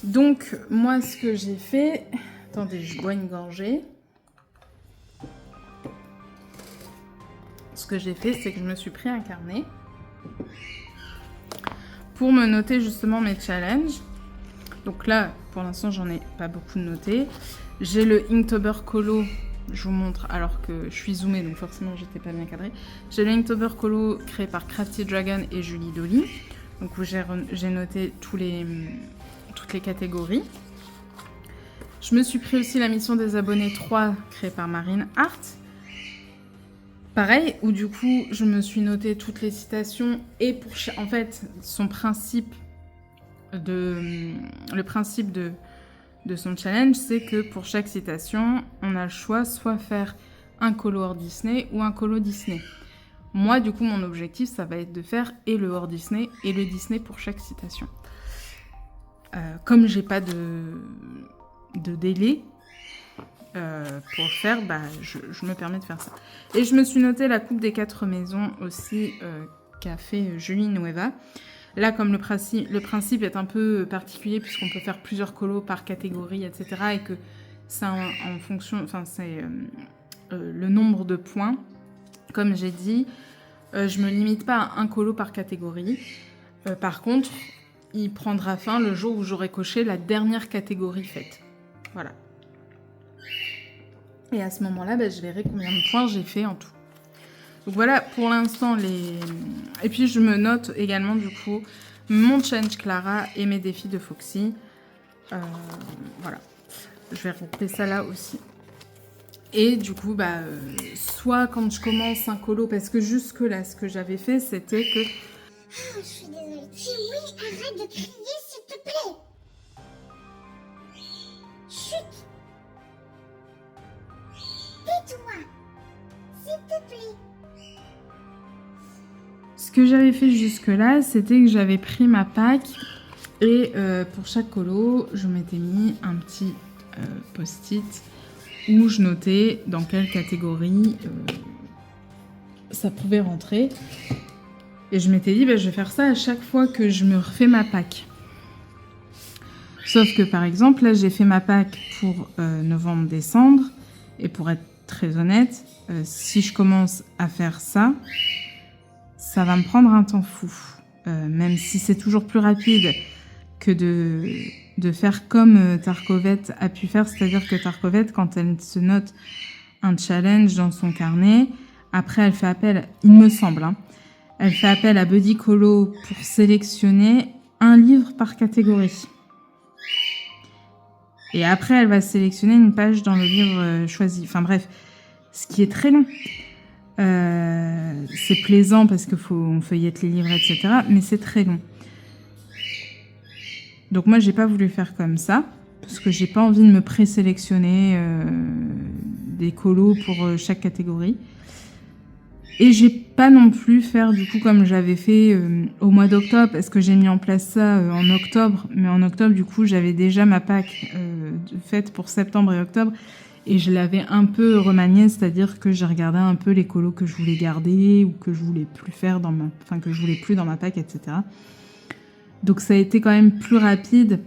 Donc, moi, ce que j'ai fait... Attendez, je bois une gorgée. Ce que j'ai fait, c'est que je me suis pris un carnet pour me noter justement mes challenges. Donc là, pour l'instant, j'en ai pas beaucoup noté. J'ai le Inktober Colo, je vous montre, alors que je suis zoomée, donc forcément, j'étais pas bien cadrée. J'ai le Inktober Colo créé par Crafty Dragon et Julie Dolly. Donc où j'ai noté toutes les catégories. Je me suis pris aussi la mission des abonnés 3 créée par Marine Hart. Pareil, où du coup, je me suis noté toutes les citations et en fait, le principe de son challenge, c'est que pour chaque citation, on a le choix soit faire un colo hors Disney ou un colo Disney. Moi, du coup, mon objectif, ça va être de faire et le hors Disney et le Disney pour chaque citation. Comme j'ai pas de délai pour le faire, je me permets de faire ça. Et je me suis noté la coupe des 4 maisons aussi qu'a fait Julie Nueva. Là, comme le principe est un peu particulier puisqu'on peut faire plusieurs colos par catégorie, etc. et que c'est en fonction, enfin c'est le nombre de points. Comme j'ai dit, je me limite pas à un colo par catégorie. Par contre, il prendra fin le jour où j'aurai coché la dernière catégorie faite. Voilà. Et à ce moment-là, je verrai combien de points j'ai fait en tout. Donc voilà, pour l'instant, Et puis je me note également, du coup, mon challenge Clara et mes défis de Foxy. Voilà. Je vais regrouper ça là aussi. Et du coup, soit quand je commence un colo, parce que jusque-là, ce que j'avais fait, c'était que... Ah, je suis désolée. Si oui, arrête de crier, s'il te plaît. Chut. Tais-toi, s'il te plaît. Ce que j'avais fait jusque-là, c'était que j'avais pris ma pack et pour chaque colo, je m'étais mis un petit post-it où je notais dans quelle catégorie ça pouvait rentrer. Et je m'étais dit, je vais faire ça à chaque fois que je me refais ma pack. Sauf que par exemple, là, j'ai fait ma pack pour novembre-décembre. Et pour être très honnête, si je commence à faire ça, ça va me prendre un temps fou. Même si c'est toujours plus rapide que de faire comme Tarkovette a pu faire. C'est-à-dire que Tarkovette, quand elle se note un challenge dans son carnet, après elle fait appel, il me semble, elle fait appel à Buddy Colo pour sélectionner un livre par catégorie. Et après, elle va sélectionner une page dans le livre choisi. Enfin bref, ce qui est très long. C'est plaisant parce qu'il faut on feuillette les livres, etc. Mais c'est très long. Donc moi, j'ai pas voulu faire comme ça parce que j'ai pas envie de me présélectionner des colos pour chaque catégorie. Et j'ai pas non plus faire du coup comme j'avais fait au mois d'octobre, parce que j'ai mis en place ça en octobre. Mais en octobre, du coup, j'avais déjà ma pack faite pour septembre et octobre. Et je l'avais un peu remaniée, c'est-à-dire que j'ai regardé un peu les colos que je voulais garder ou que je voulais plus faire que je voulais plus dans ma pack, etc. Donc ça a été quand même plus rapide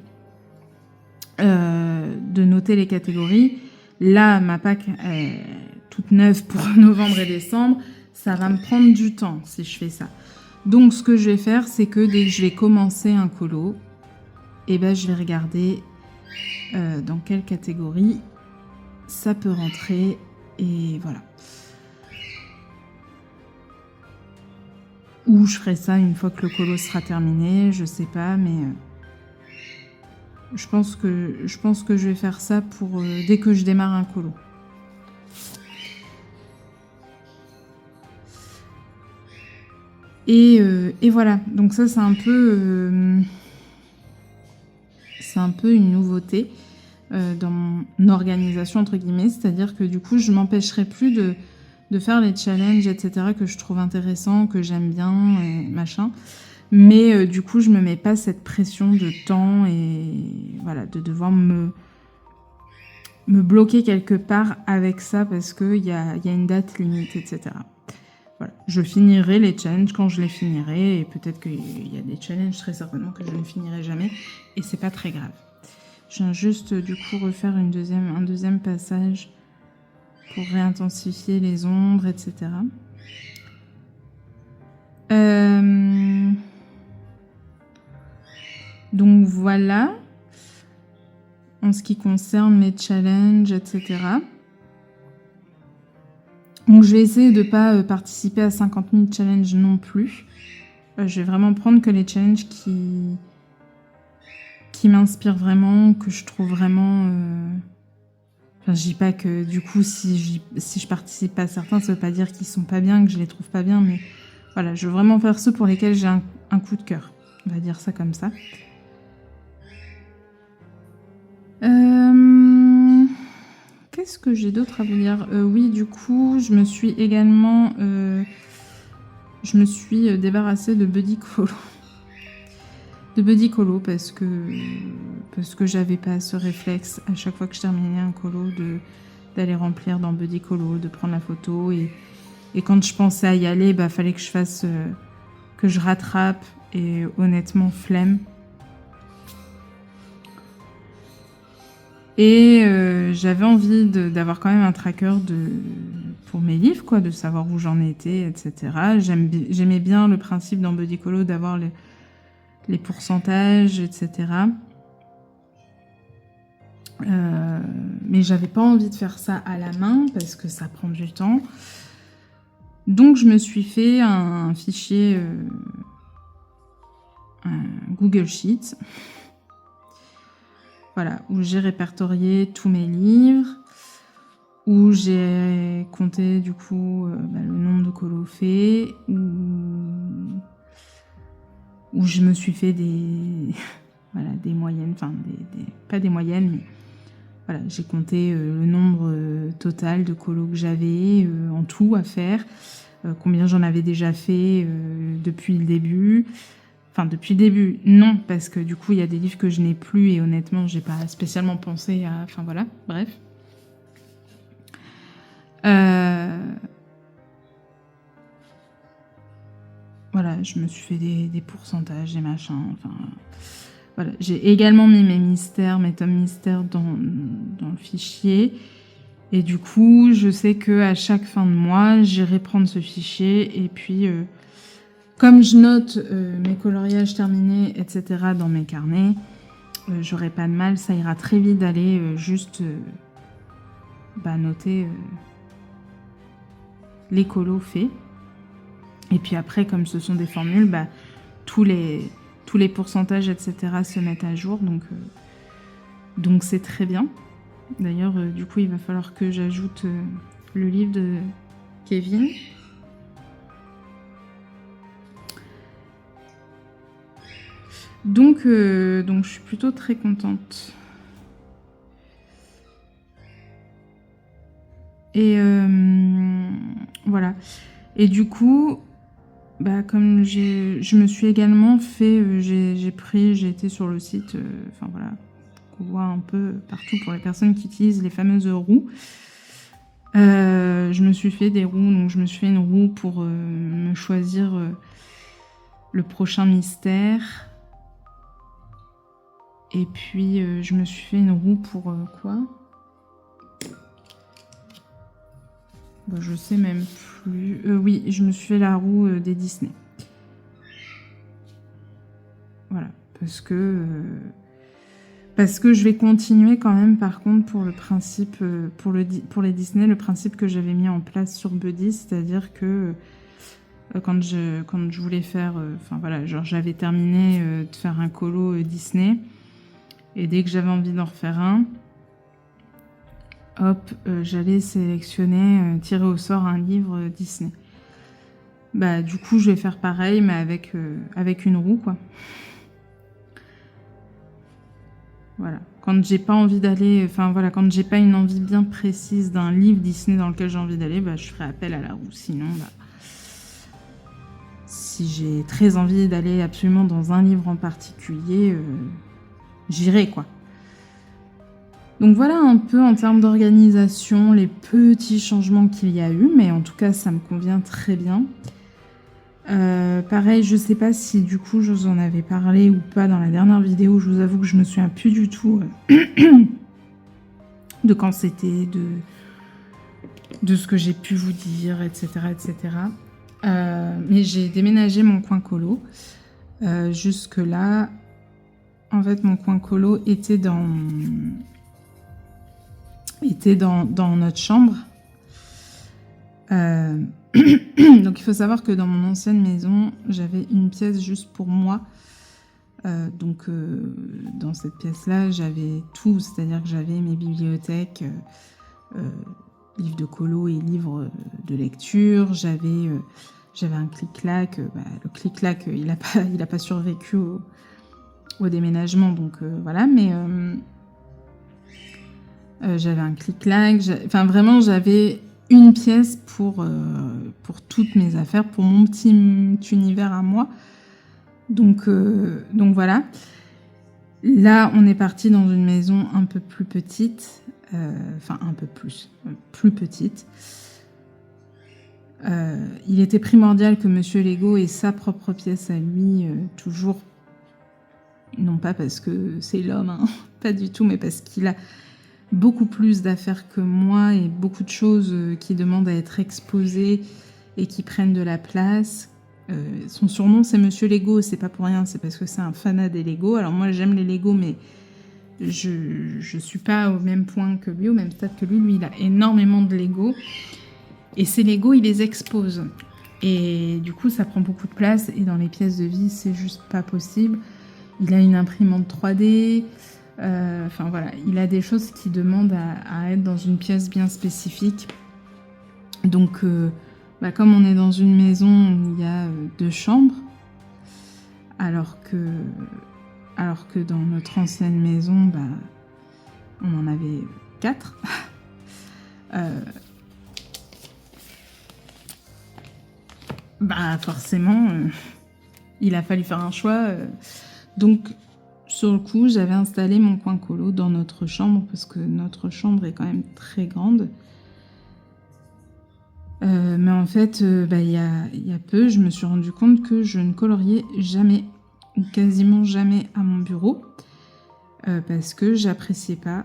de noter les catégories. Là, ma pack est toute neuve pour novembre et décembre. Ça va me prendre du temps si je fais ça. Donc ce que je vais faire, c'est que dès que je vais commencer un colo, je vais regarder dans quelle catégorie ça peut rentrer. Et voilà. Ou je ferai ça une fois que le colo sera terminé, je sais pas, mais je pense que je vais faire ça pour dès que je démarre un colo. Et voilà, donc ça c'est un peu une nouveauté dans mon organisation entre guillemets, c'est-à-dire que du coup je m'empêcherai plus de faire les challenges, etc., que je trouve intéressants, que j'aime bien, et machin. Mais du coup, je me mets pas cette pression de temps et voilà, de devoir me bloquer quelque part avec ça parce qu'il y a une date limite, etc. Voilà. Je finirai les challenges quand je les finirai et peut-être qu'il y a des challenges très certainement que je ne finirai jamais et c'est pas très grave. Je viens juste du coup refaire un deuxième passage pour réintensifier les ombres, etc. Donc voilà, en ce qui concerne mes challenges, etc. Donc je vais essayer de ne pas participer à 50 000 challenges non plus. Je vais vraiment prendre que les challenges qui m'inspirent vraiment, que je trouve vraiment Enfin, je dis pas que du coup, si je participe pas à certains, ça veut pas dire qu'ils sont pas bien, que je les trouve pas bien, mais voilà, je veux vraiment faire ceux pour lesquels j'ai un coup de cœur. On va dire ça comme ça. Qu'est-ce que j'ai d'autre à vous dire? Oui, du coup, je me suis également... je me suis débarrassée de Buddy Colo. De Buddy Colo parce que j'avais pas ce réflexe à chaque fois que je terminais un colo d'aller remplir dans Buddy Colo, de prendre la photo et quand je pensais à y aller, bah fallait que je fasse que je rattrape et honnêtement flemme. Et j'avais envie d'avoir quand même un tracker pour mes livres, quoi, de savoir où j'en étais, etc. J'aimais bien le principe dans Buddy Colo d'avoir les pourcentages, etc. Mais j'avais pas envie de faire ça à la main parce que ça prend du temps. Donc je me suis fait un fichier un Google Sheets, voilà, où j'ai répertorié tous mes livres, où j'ai compté du coup le nombre de colos faits, où je me suis fait des voilà, des moyennes, enfin pas des moyennes, mais voilà, j'ai compté le nombre total de colos que j'avais en tout à faire, combien j'en avais déjà fait depuis le début. Enfin, depuis le début, non, parce que du coup, il y a des livres que je n'ai plus et honnêtement, j'ai pas spécialement pensé à... Enfin, voilà, bref. Voilà, je me suis fait des pourcentages, des machins, enfin... Voilà, j'ai également mis mes mystères, mes tomes mystères dans le fichier. Et du coup, je sais qu'à chaque fin de mois, j'irai prendre ce fichier et puis... comme je note mes coloriages terminés, etc. dans mes carnets, j'aurai pas de mal, ça ira très vite d'aller juste noter les colos faits. Et puis après, comme ce sont des formules, tous les pourcentages, etc. se mettent à jour, donc c'est très bien. D'ailleurs, du coup, il va falloir que j'ajoute le livre de Kevin. Donc je suis plutôt très contente. Et voilà. Et du coup, comme je me suis également fait, j'ai été sur le site, enfin voilà, qu'on voit un peu partout pour les personnes qui utilisent les fameuses roues. Je me suis fait des roues, donc je me suis fait une roue pour me choisir le prochain mystère. Et puis, je me suis fait une roue pour quoi ? Je sais même plus. Oui, je me suis fait la roue des Disney. Voilà, parce que je vais continuer quand même, par contre, pour le principe, pour les Disney, le principe que j'avais mis en place sur Buddy, c'est-à-dire que quand je voulais faire... Enfin voilà, genre j'avais terminé de faire un colo Disney. Et dès que j'avais envie d'en refaire un, hop, j'allais sélectionner, tirer au sort un livre Disney. Du coup, je vais faire pareil, mais avec une roue, quoi. Voilà. Quand j'ai pas envie d'aller... Enfin, voilà, quand j'ai pas une envie bien précise d'un livre Disney dans lequel j'ai envie d'aller, je ferai appel à la roue. Sinon, si j'ai très envie d'aller absolument dans un livre en particulier... j'irai, quoi. Donc voilà un peu en termes d'organisation les petits changements qu'il y a eu, mais en tout cas ça me convient très bien. Pareil, je sais pas si du coup je vous en avais parlé ou pas dans la dernière vidéo, je vous avoue que je me souviens plus du tout de quand c'était, de ce que j'ai pu vous dire, etc. etc. Mais j'ai déménagé mon coin colo. Jusque là, en fait mon coin colo était dans notre chambre. Donc il faut savoir que dans mon ancienne maison, j'avais une pièce juste pour moi. Dans cette pièce-là, j'avais tout, c'est-à-dire que j'avais mes bibliothèques, livres de colo et livres de lecture. J'avais un clic-clac. Le clic-clac, il a pas survécu au déménagement, donc voilà. Mais j'avais un clic-clac. Enfin, vraiment, j'avais une pièce pour toutes mes affaires, pour mon petit univers à moi. Donc voilà. Là, on est parti dans une maison un peu plus petite. Enfin, un peu plus petite. Il était primordial que Monsieur Lego ait sa propre pièce à lui, toujours. Non pas parce que c'est l'homme, hein, pas du tout, mais parce qu'il a beaucoup plus d'affaires que moi et beaucoup de choses qui demandent à être exposées et qui prennent de la place. Son surnom, c'est Monsieur Lego, c'est pas pour rien, c'est parce que c'est un fanat des Lego. Alors moi, j'aime les Lego, mais je suis pas au même point que lui, au même stade que lui. Lui, il a énormément de Lego. Et ces Lego, il les expose. Et du coup, ça prend beaucoup de place. Et dans les pièces de vie, c'est juste pas possible. Il a une imprimante 3D. Enfin voilà, il a des choses qui demandent à être dans une pièce bien spécifique. Donc, comme on est dans une maison où il y a 2 chambres, alors que dans notre ancienne maison, on en avait 4. Forcément, il a fallu faire un choix. Donc, sur le coup, j'avais installé mon coin colo dans notre chambre, parce que notre chambre est quand même très grande. Mais en fait, il y a peu, je me suis rendu compte que je ne coloriais jamais, ou quasiment jamais à mon bureau, parce que j'appréciais pas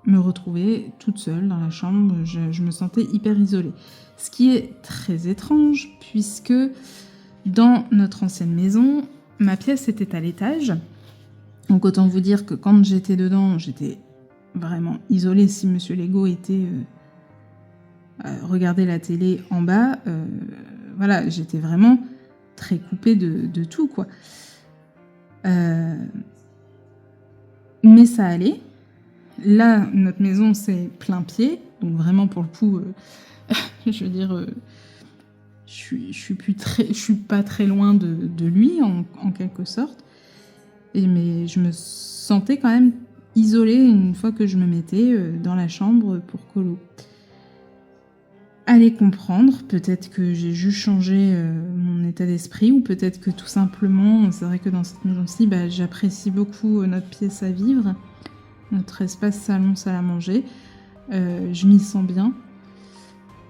me retrouver toute seule dans la chambre. Je me sentais hyper isolée. Ce qui est très étrange, puisque dans notre ancienne maison, ma pièce était à l'étage. Donc autant vous dire que quand j'étais dedans, j'étais vraiment isolée. Si Monsieur Lego était regarder la télé en bas, voilà, j'étais vraiment très coupée de tout, quoi. Mais ça allait. Là, notre maison, c'est plein pied. Donc vraiment, pour le coup, je veux dire, je suis pas très loin de lui, en quelque sorte. Mais je me sentais quand même isolée une fois que je me mettais dans la chambre pour colo. Allez comprendre, peut-être que j'ai juste changé mon état d'esprit, ou peut-être que tout simplement, c'est vrai que dans cette maison-ci, j'apprécie beaucoup notre pièce à vivre, notre espace salon, salle à manger. Je m'y sens bien.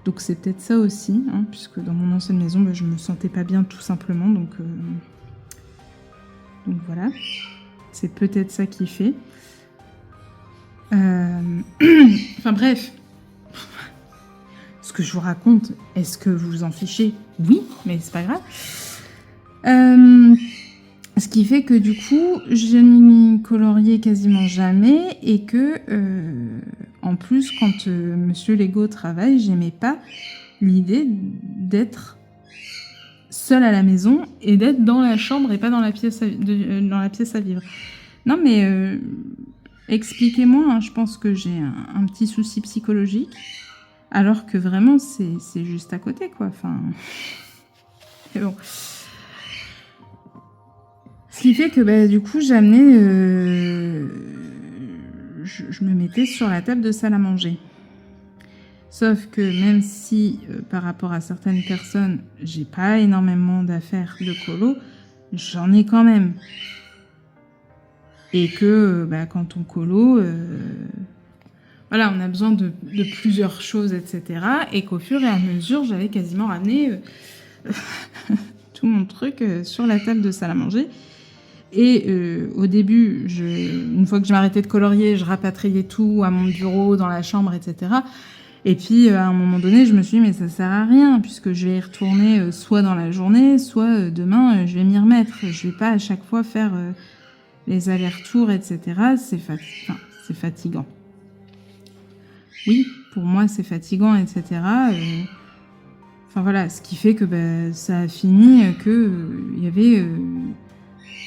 Donc c'est peut-être ça aussi, hein, puisque dans mon ancienne maison, je me sentais pas bien tout simplement. Donc voilà, c'est peut-être ça qui fait. Enfin bref. Ce que je vous raconte, est-ce que vous vous en fichez? Oui, mais c'est pas grave. Ce qui fait que du coup, je n'y coloriais quasiment jamais, et que, en plus, quand Monsieur Lego travaille, j'aimais pas l'idée d'être seule à la maison et d'être dans la chambre et pas dans la pièce à vivre. Non, mais expliquez-moi, hein, je pense que j'ai un petit souci psychologique. Alors que vraiment, c'est juste à côté, quoi. Enfin... Mais bon. Ce qui fait que, du coup, j'amenais... Je me mettais sur la table de salle à manger. Sauf que même si, par rapport à certaines personnes, j'ai pas énormément d'affaires de colo, j'en ai quand même. Et que, quand on colo... Voilà, on a besoin de plusieurs choses, etc. Et qu'au fur et à mesure, j'avais quasiment ramené tout mon truc sur la table de salle à manger. Et au début, une fois que je m'arrêtais de colorier, je rapatriais tout à mon bureau, dans la chambre, etc. Et puis, à un moment donné, je me suis dit, mais ça sert à rien, puisque je vais y retourner soit dans la journée, soit demain, je vais m'y remettre. Je vais pas à chaque fois faire les allers-retours, etc. C'est fatigant. Oui, pour moi, c'est fatigant, etc. Enfin voilà, ce qui fait que ça a fini que il y avait...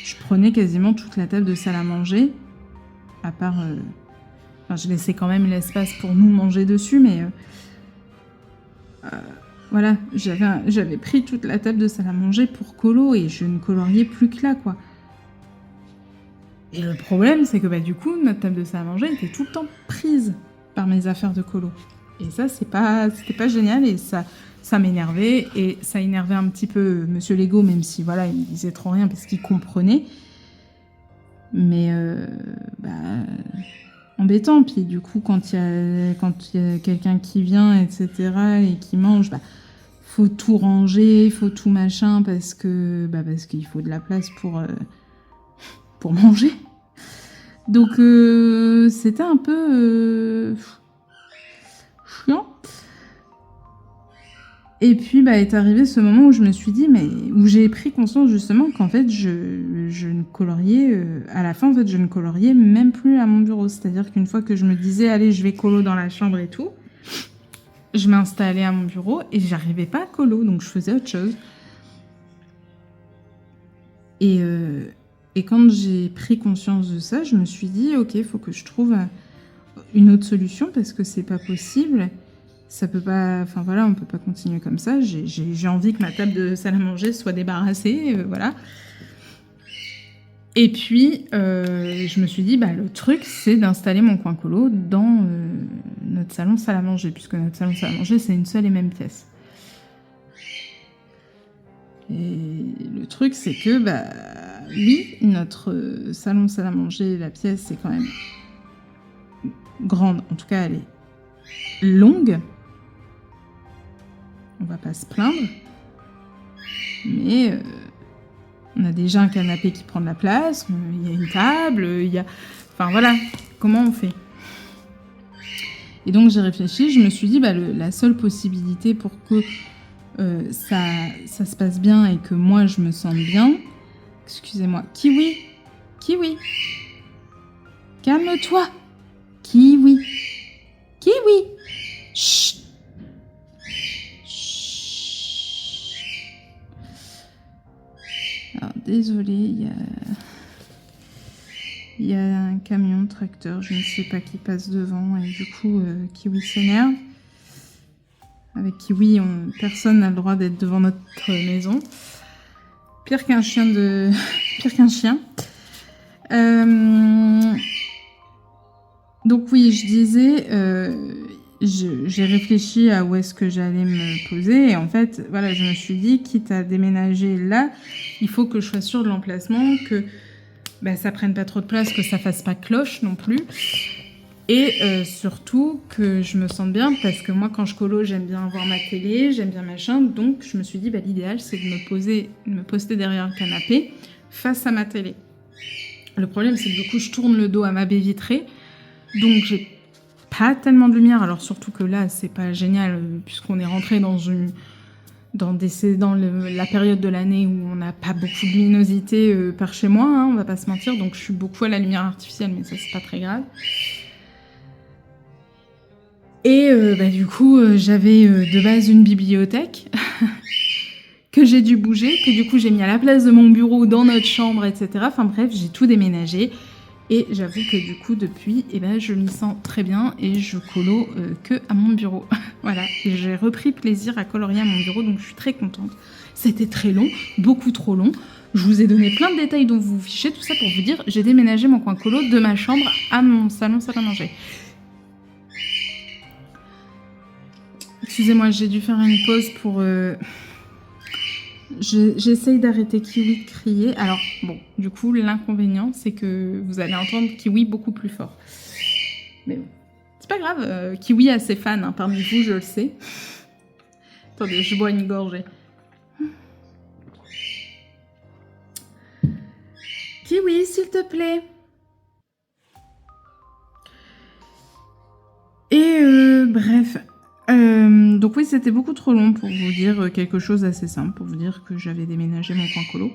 je prenais quasiment toute la table de salle à manger, à part Enfin, je laissais quand même l'espace pour nous manger dessus, mais voilà, j'avais pris toute la table de salle à manger pour colo et je ne coloriais plus que là, quoi. Et le problème, c'est que du coup, notre table de salle à manger était tout le temps prise par mes affaires de colo. Et ça, c'était pas génial et ça m'énervait et ça énervait un petit peu Monsieur Lego, même si voilà, il me disait trop rien parce qu'il comprenait. Mais embêtant. Puis du coup, quand il y a quelqu'un qui vient, etc. et qui mange, faut tout ranger, faut tout machin parce qu'il faut de la place pour manger. Donc c'était un peu chiant. Et puis est arrivé ce moment où je me suis dit, où j'ai pris conscience justement qu'en fait je ne coloriais, à la fin en fait je ne coloriais même plus à mon bureau. C'est-à-dire qu'une fois que je me disais allez je vais colo dans la chambre et tout, je m'installais à mon bureau et j'arrivais pas à colo, donc je faisais autre chose. Et quand j'ai pris conscience de ça, je me suis dit ok, il faut que je trouve une autre solution parce que c'est pas possible. Ça peut pas, enfin voilà, on peut pas continuer comme ça. J'ai envie que ma table de salle à manger soit débarrassée, voilà. Et puis, je me suis dit, le truc, c'est d'installer mon coin colo dans notre salon salle à manger, puisque notre salon salle à manger, c'est une seule et même pièce. Et le truc, c'est que, oui, notre salon salle à manger, la pièce, c'est quand même grande. En tout cas, elle est longue. On va pas se plaindre. Mais on a déjà un canapé qui prend de la place, il y a une table, il y a... Enfin voilà, comment on fait? Et donc j'ai réfléchi, je me suis dit, la seule possibilité pour que ça se passe bien et que moi je me sente bien... Excusez-moi, Kiwi, calme-toi, Kiwi, chut. Alors, désolée, il y a un camion tracteur, je ne sais pas qui passe devant, et du coup, Kiwi s'énerve. Avec Kiwi, personne n'a le droit d'être devant notre maison. Pire qu'un chien. Donc oui, je disais, j'ai réfléchi à où est-ce que j'allais me poser et en fait, voilà, je me suis dit, quitte à déménager là, il faut que je sois sûre de l'emplacement, que ça prenne pas trop de place, que ça fasse pas cloche non plus et surtout que je me sente bien parce que moi, quand je colo, j'aime bien voir ma télé, j'aime bien machin, donc je me suis dit, l'idéal, c'est de me poster derrière le canapé face à ma télé. Le problème, c'est que du coup, je tourne le dos à ma baie vitrée, donc j'ai pas tellement de lumière, alors surtout que là, c'est pas génial, puisqu'on est rentré dans la période de l'année où on n'a pas beaucoup de luminosité par chez moi, hein, on va pas se mentir, donc je suis beaucoup à la lumière artificielle, mais ça, c'est pas très grave. Et du coup, j'avais de base une bibliothèque que j'ai dû bouger, que du coup, j'ai mis à la place de mon bureau dans notre chambre, etc. Enfin bref, j'ai tout déménagé. Et j'avoue que du coup, depuis, je m'y sens très bien et je colo que à mon bureau. Voilà, et j'ai repris plaisir à colorier à mon bureau, donc je suis très contente. C'était très long, beaucoup trop long. Je vous ai donné plein de détails dont vous vous fichez, tout ça pour vous dire, j'ai déménagé mon coin colo de ma chambre à mon salon salle à manger. Excusez-moi, j'ai dû faire une pause pour... J'essaye d'arrêter Kiwi de crier. Alors, bon, du coup, l'inconvénient, c'est que vous allez entendre Kiwi beaucoup plus fort. Mais bon, c'est pas grave. Kiwi a ses fans, hein, parmi vous, je le sais. Attendez, je bois une gorgée. Kiwi, s'il te plaît. Et bref... donc oui, c'était beaucoup trop long pour vous dire quelque chose d'assez simple, pour vous dire que j'avais déménagé mon coin colo.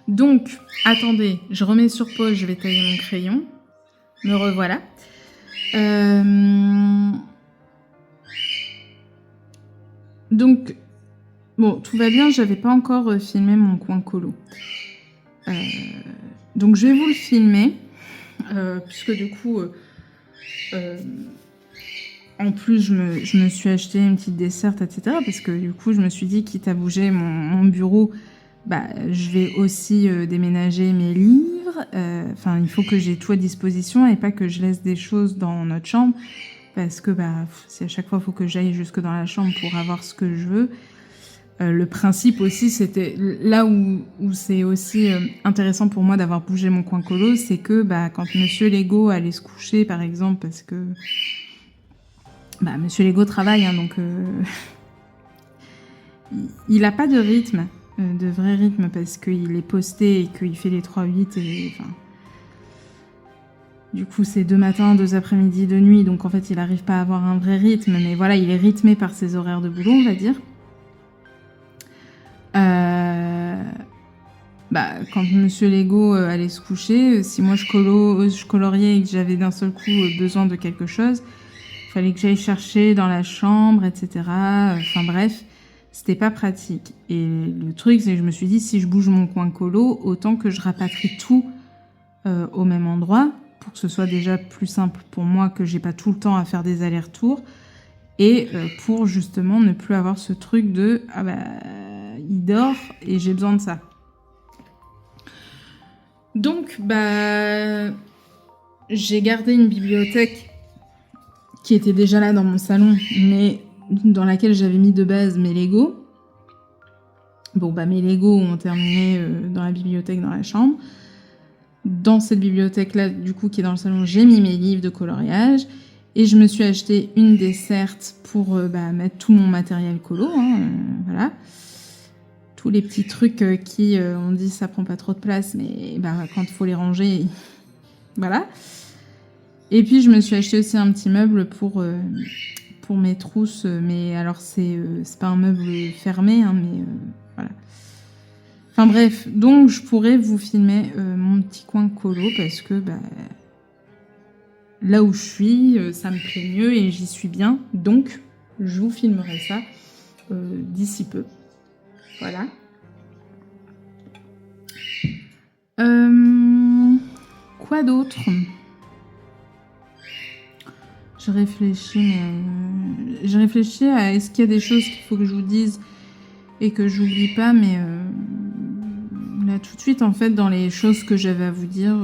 Donc, attendez, je remets sur pause, je vais tailler mon crayon. Me revoilà. Donc, bon, tout va bien, j'avais pas encore filmé mon coin colo. Donc je vais vous le filmer, puisque du coup... En plus, je me suis acheté une petite desserte, etc. Parce que du coup, je me suis dit, quitte à bouger mon bureau, je vais aussi déménager mes livres. Enfin, il faut que j'ai tout à disposition et pas que je laisse des choses dans notre chambre. Parce que si à chaque fois, il faut que j'aille jusque dans la chambre pour avoir ce que je veux. Le principe aussi, c'était là où c'est aussi intéressant pour moi d'avoir bougé mon coin colo, c'est que quand Monsieur Lego allait se coucher, par exemple, parce que Monsieur Lego travaille, hein, donc il n'a pas de rythme, de vrai rythme, parce qu'il est posté et qu'il fait les 3-8 et enfin. Du coup, c'est 2 matins, 2 après-midi, 2 nuits, donc en fait, il n'arrive pas à avoir un vrai rythme, mais voilà, il est rythmé par ses horaires de boulot, on va dire. Quand Monsieur Lego allait se coucher, si moi je coloriais et que j'avais d'un seul coup besoin de quelque chose, il fallait que j'aille chercher dans la chambre, etc. Enfin bref, c'était pas pratique. Et le truc, c'est que je me suis dit, si je bouge mon coin colo, autant que je rapatrie tout au même endroit, pour que ce soit déjà plus simple pour moi, que j'ai pas tout le temps à faire des allers-retours, et pour justement ne plus avoir ce truc de il dort et j'ai besoin de ça. Donc j'ai gardé une bibliothèque qui était déjà là dans mon salon, mais dans laquelle j'avais mis de base mes Lego. Bon mes Lego ont terminé dans la bibliothèque dans la chambre. Dans cette bibliothèque-là, du coup, qui est dans le salon, j'ai mis mes livres de coloriage. Et je me suis acheté une desserte pour mettre tout mon matériel colo. Voilà. Tous les petits trucs qui, on dit, ça prend pas trop de place, mais quand il faut les ranger, voilà. Et puis, je me suis acheté aussi un petit meuble pour mes trousses. Mais alors, c'est pas un meuble fermé, mais voilà. Enfin bref, donc je pourrais vous filmer mon petit coin colo parce que là où je suis, ça me plaît mieux et j'y suis bien. Donc je vous filmerai ça d'ici peu. Voilà. Quoi d'autre ? Je réfléchis à est-ce qu'il y a des choses qu'il faut que je vous dise et que j'oublie pas, mais là tout de suite en fait dans les choses que j'avais à vous dire,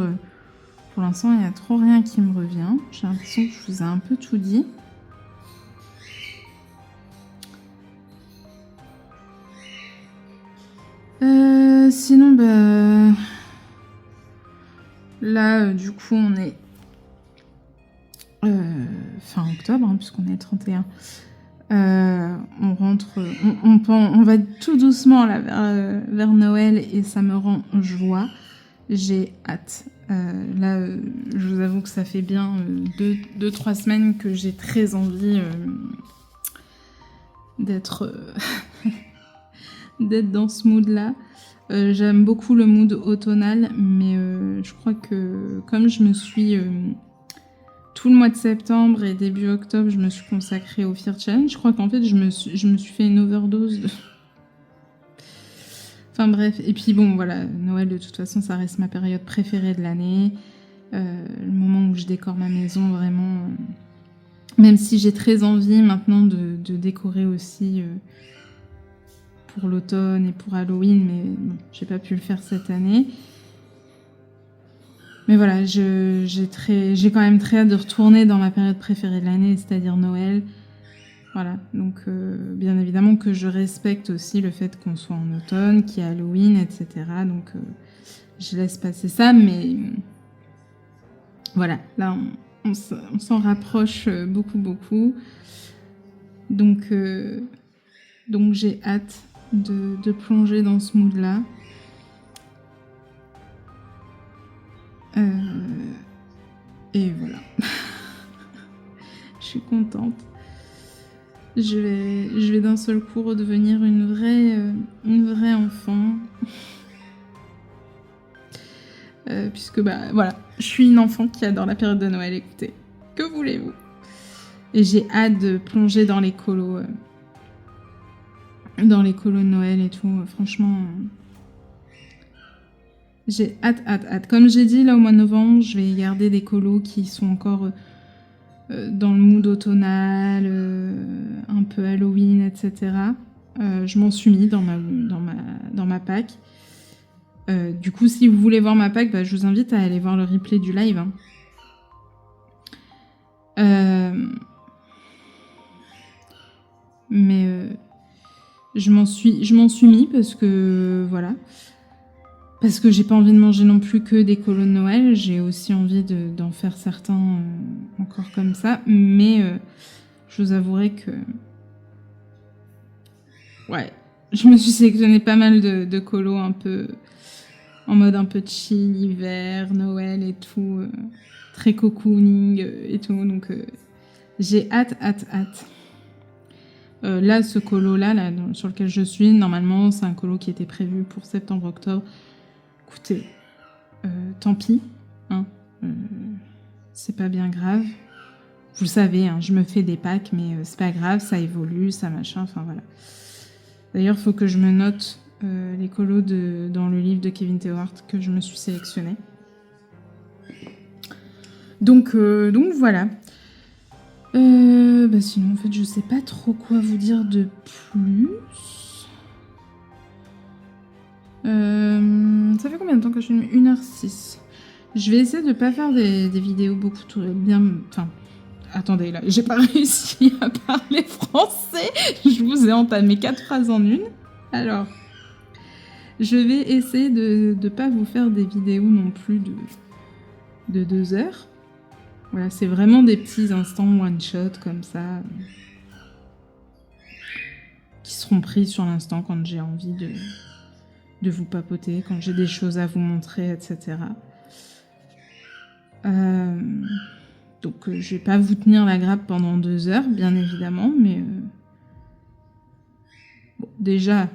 pour l'instant il n'y a trop rien qui me revient. J'ai l'impression que je vous ai un peu tout dit. Sinon là du coup on est fin octobre puisqu'on est le 31. On rentre, on va tout doucement là vers Noël et ça me rend joie. J'ai hâte. Là, je vous avoue que ça fait bien 2-3 semaines que j'ai très envie d'être dans ce mood-là. J'aime beaucoup le mood automnal, mais je crois que comme je me suis... tout le mois de septembre et début octobre, je me suis consacrée au Fear Challenge. Je crois qu'en fait, je me suis fait une overdose de... Enfin bref, et puis bon, voilà, Noël, de toute façon, ça reste ma période préférée de l'année. Le moment où je décore ma maison, vraiment... même si j'ai très envie maintenant de décorer aussi pour l'automne et pour Halloween, mais bon, j'ai pas pu le faire cette année. Mais voilà, j'ai quand même très hâte de retourner dans ma période préférée de l'année, c'est-à-dire Noël. Voilà, donc bien évidemment que je respecte aussi le fait qu'on soit en automne, qu'il y a Halloween, etc. Donc je laisse passer ça, mais voilà, là on s'en rapproche beaucoup. Donc j'ai hâte de plonger dans ce mood-là. Et voilà. Je suis contente. Je vais d'un seul coup redevenir une vraie enfant. Puisque voilà, je suis une enfant qui adore la période de Noël, écoutez. Que voulez-vous ? Et j'ai hâte de plonger dans les colos. Dans les colos de Noël et tout. Franchement... j'ai hâte. Comme j'ai dit, là, au mois de novembre, je vais garder des colos qui sont encore dans le mood automnal, un peu Halloween, etc. Je m'en suis mis dans ma pack. Du coup, si vous voulez voir ma pack, je vous invite à aller voir le replay du live. Hein. Mais je m'en suis mis parce que voilà. Parce que j'ai pas envie de manger non plus que des colos de Noël. J'ai aussi envie d'en faire certains encore comme ça. Mais je vous avouerai que... Ouais, je me suis sélectionné pas mal de colos un peu... En mode un peu chill, hiver, Noël et tout. Très cocooning et tout. Donc j'ai hâte. Là, ce colo-là, sur lequel je suis, normalement, c'est un colo qui était prévu pour septembre-octobre. Écoutez, tant pis, hein, c'est pas bien grave. Vous le savez, hein, je me fais des packs, mais c'est pas grave, ça évolue, ça machin, enfin voilà. D'ailleurs, il faut que je me note les colos dans le livre de Kevin Tewart que je me suis sélectionné. Donc voilà. Sinon, en fait, je sais pas trop quoi vous dire de plus. Ça fait combien de temps que je filme 1h06. Je vais essayer de pas faire des vidéos beaucoup trop bien... Enfin, attendez, là, j'ai pas réussi à parler français. Je vous ai entamé 4 phrases en une. Alors, je vais essayer de pas vous faire des vidéos non plus de 2 heures. Voilà, c'est vraiment des petits instants one-shot comme ça, qui seront pris sur l'instant quand j'ai envie de vous papoter, quand j'ai des choses à vous montrer, etc. Donc je vais pas vous tenir la grappe pendant 2 heures, bien évidemment, mais bon, déjà,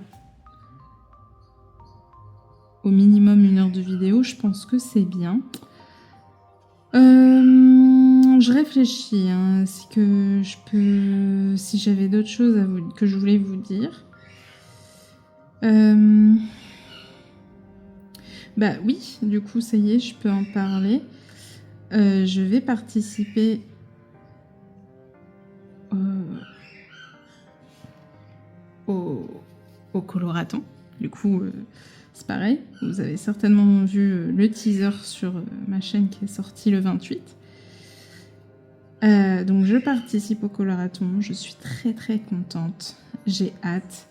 au minimum 1 heure de vidéo, je pense que c'est bien. Je réfléchis, hein, si j'avais d'autres choses que je voulais vous dire. Oui, du coup, ça y est, je peux en parler. Je vais participer au Coloraton. Du coup, c'est pareil. Vous avez certainement vu le teaser sur ma chaîne qui est sorti le 28. Donc, je participe au Coloraton. Je suis très, très contente. J'ai hâte.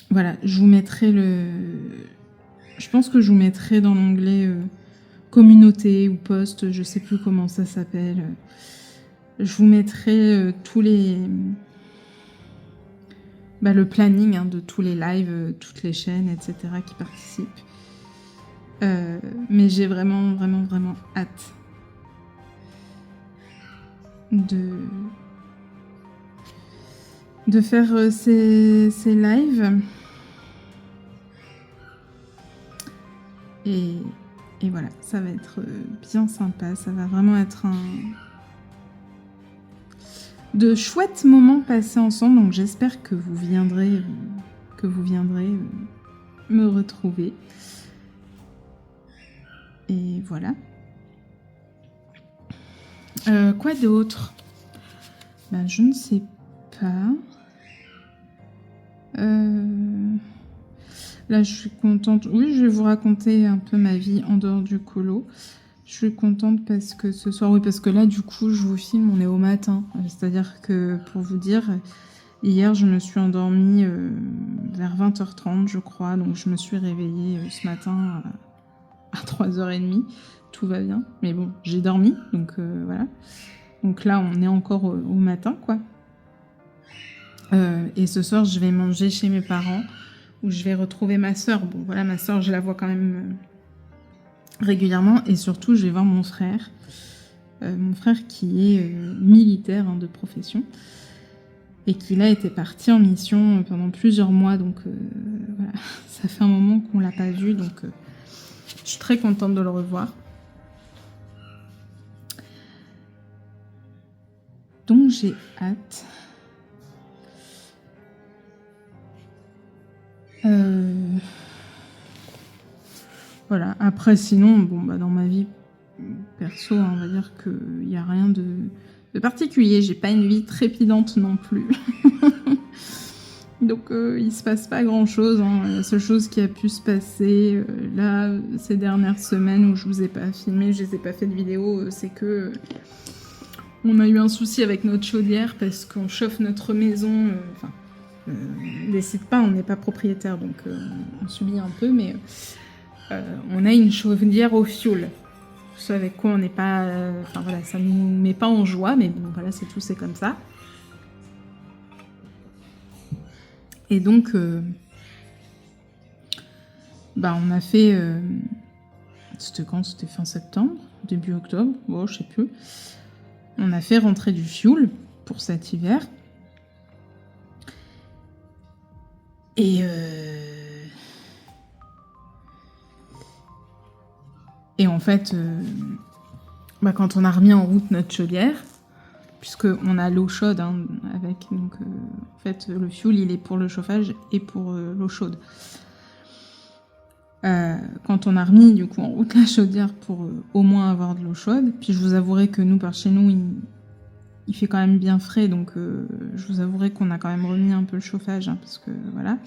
Voilà, je vous mettrai je pense que je vous mettrai dans l'onglet communauté ou post, je sais plus comment ça s'appelle. Je vous mettrai tous les... le planning de tous les lives, toutes les chaînes, etc. qui participent. Mais j'ai vraiment, vraiment, vraiment hâte de faire ces lives. Et voilà, ça va être bien sympa. Ça va vraiment être de chouettes moments passés ensemble. Donc j'espère que vous viendrez me retrouver. Et voilà. Quoi d'autre ? Je ne sais pas. Là, je suis contente. Oui, je vais vous raconter un peu ma vie en dehors du colo. Je suis contente parce que ce soir... Oui, parce que là, du coup, je vous filme, on est au matin. C'est-à-dire que, pour vous dire, hier, je me suis endormie vers 20h30, je crois. Donc, je me suis réveillée ce matin à 3h30. Tout va bien. Mais bon, j'ai dormi, donc voilà. Donc là, on est encore au matin, quoi. Et ce soir, je vais manger chez mes parents, où je vais retrouver ma sœur. Bon, voilà, ma sœur, je la vois quand même régulièrement. Et surtout, je vais voir mon frère. Mon frère qui est militaire de profession. Et qui, là, était parti en mission pendant plusieurs mois. Donc, voilà, ça fait un moment qu'on ne l'a pas vu. Donc, je suis très contente de le revoir. Donc, j'ai hâte. Voilà. Après, sinon, dans ma vie perso, on va dire qu'il n'y a rien de particulier. J'ai pas une vie trépidante non plus. Donc il se passe pas grand chose. Hein. La seule chose qui a pu se passer là ces dernières semaines où je vous ai pas filmé, je les ai pas fait de vidéo, c'est que on a eu un souci avec notre chaudière parce qu'on chauffe notre maison. Décide pas, on n'est pas propriétaire, donc on subit un peu, mais on a une chaudière au fioul. Ce avec quoi on n'est pas... Enfin voilà, ça nous met pas en joie, mais bon, voilà, c'est tout, c'est comme ça. Et donc, on a fait... c'était quand? C'était fin septembre, début octobre, bon, je sais plus. On a fait rentrer du fioul pour cet hiver. Et en fait, quand on a remis en route notre chaudière, puisqu'on a l'eau chaude avec, donc en fait le fioul il est pour le chauffage et pour l'eau chaude. Quand on a remis du coup en route la chaudière pour au moins avoir de l'eau chaude, puis je vous avouerai que nous par chez nous il fait quand même bien frais, donc je vous avouerai qu'on a quand même remis un peu le chauffage, parce que voilà.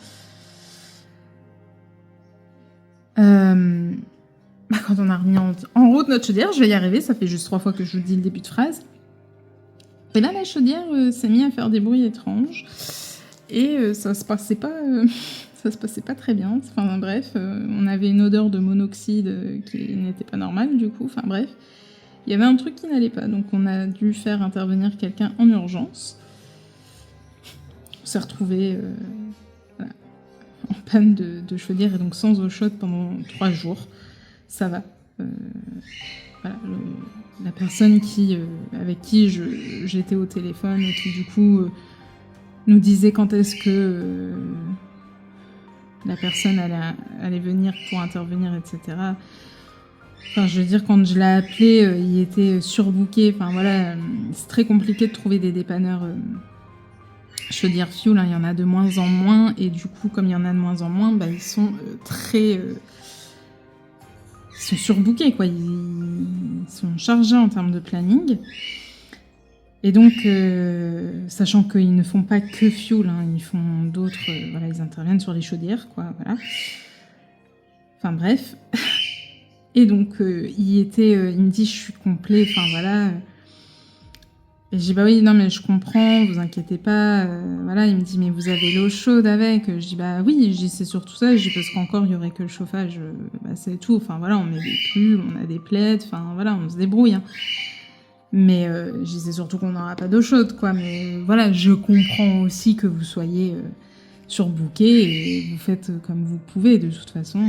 Quand on a remis en route notre chaudière, je vais y arriver, ça fait juste 3 fois que je vous dis le début de phrase. Et là, la chaudière s'est mise à faire des bruits étranges. Et ça se passait pas très bien. Enfin bref, on avait une odeur de monoxyde qui n'était pas normale du coup. Enfin bref, il y avait un truc qui n'allait pas. Donc on a dû faire intervenir quelqu'un en urgence. On s'est retrouvés en panne de chaudière et donc sans eau chaude pendant 3 jours. Ça va. Voilà, la personne avec qui j'étais au téléphone et qui du coup nous disait quand est-ce que la personne allait venir pour intervenir, etc. Enfin, je veux dire, quand je l'ai appelé, il était surbooké. Enfin voilà, c'est très compliqué de trouver des dépanneurs chaudière fuel. Il y en a de moins en moins et du coup, comme il y en a de moins en moins, ils sont très... ils sont surbookés, quoi. Ils sont chargés en termes de planning. Et donc, sachant qu'ils ne font pas que fuel, ils font d'autres... ils interviennent sur les chaudières, quoi, voilà. Enfin, bref. Et donc, il me dit, je suis complet, enfin, voilà. Et je dis, oui, non, mais je comprends, vous inquiétez pas. Voilà, il me dit, mais vous avez l'eau chaude avec. Je dis, oui, je dis, c'est surtout ça. Je dis, parce qu'encore, il y aurait que le chauffage, c'est tout. Enfin, voilà, on met des pulls, on a des plaids, enfin, voilà, on se débrouille. Mais je dis, c'est surtout qu'on n'aura pas d'eau chaude, quoi. Mais voilà, je comprends aussi que vous soyez surbookés et vous faites comme vous pouvez, de toute façon.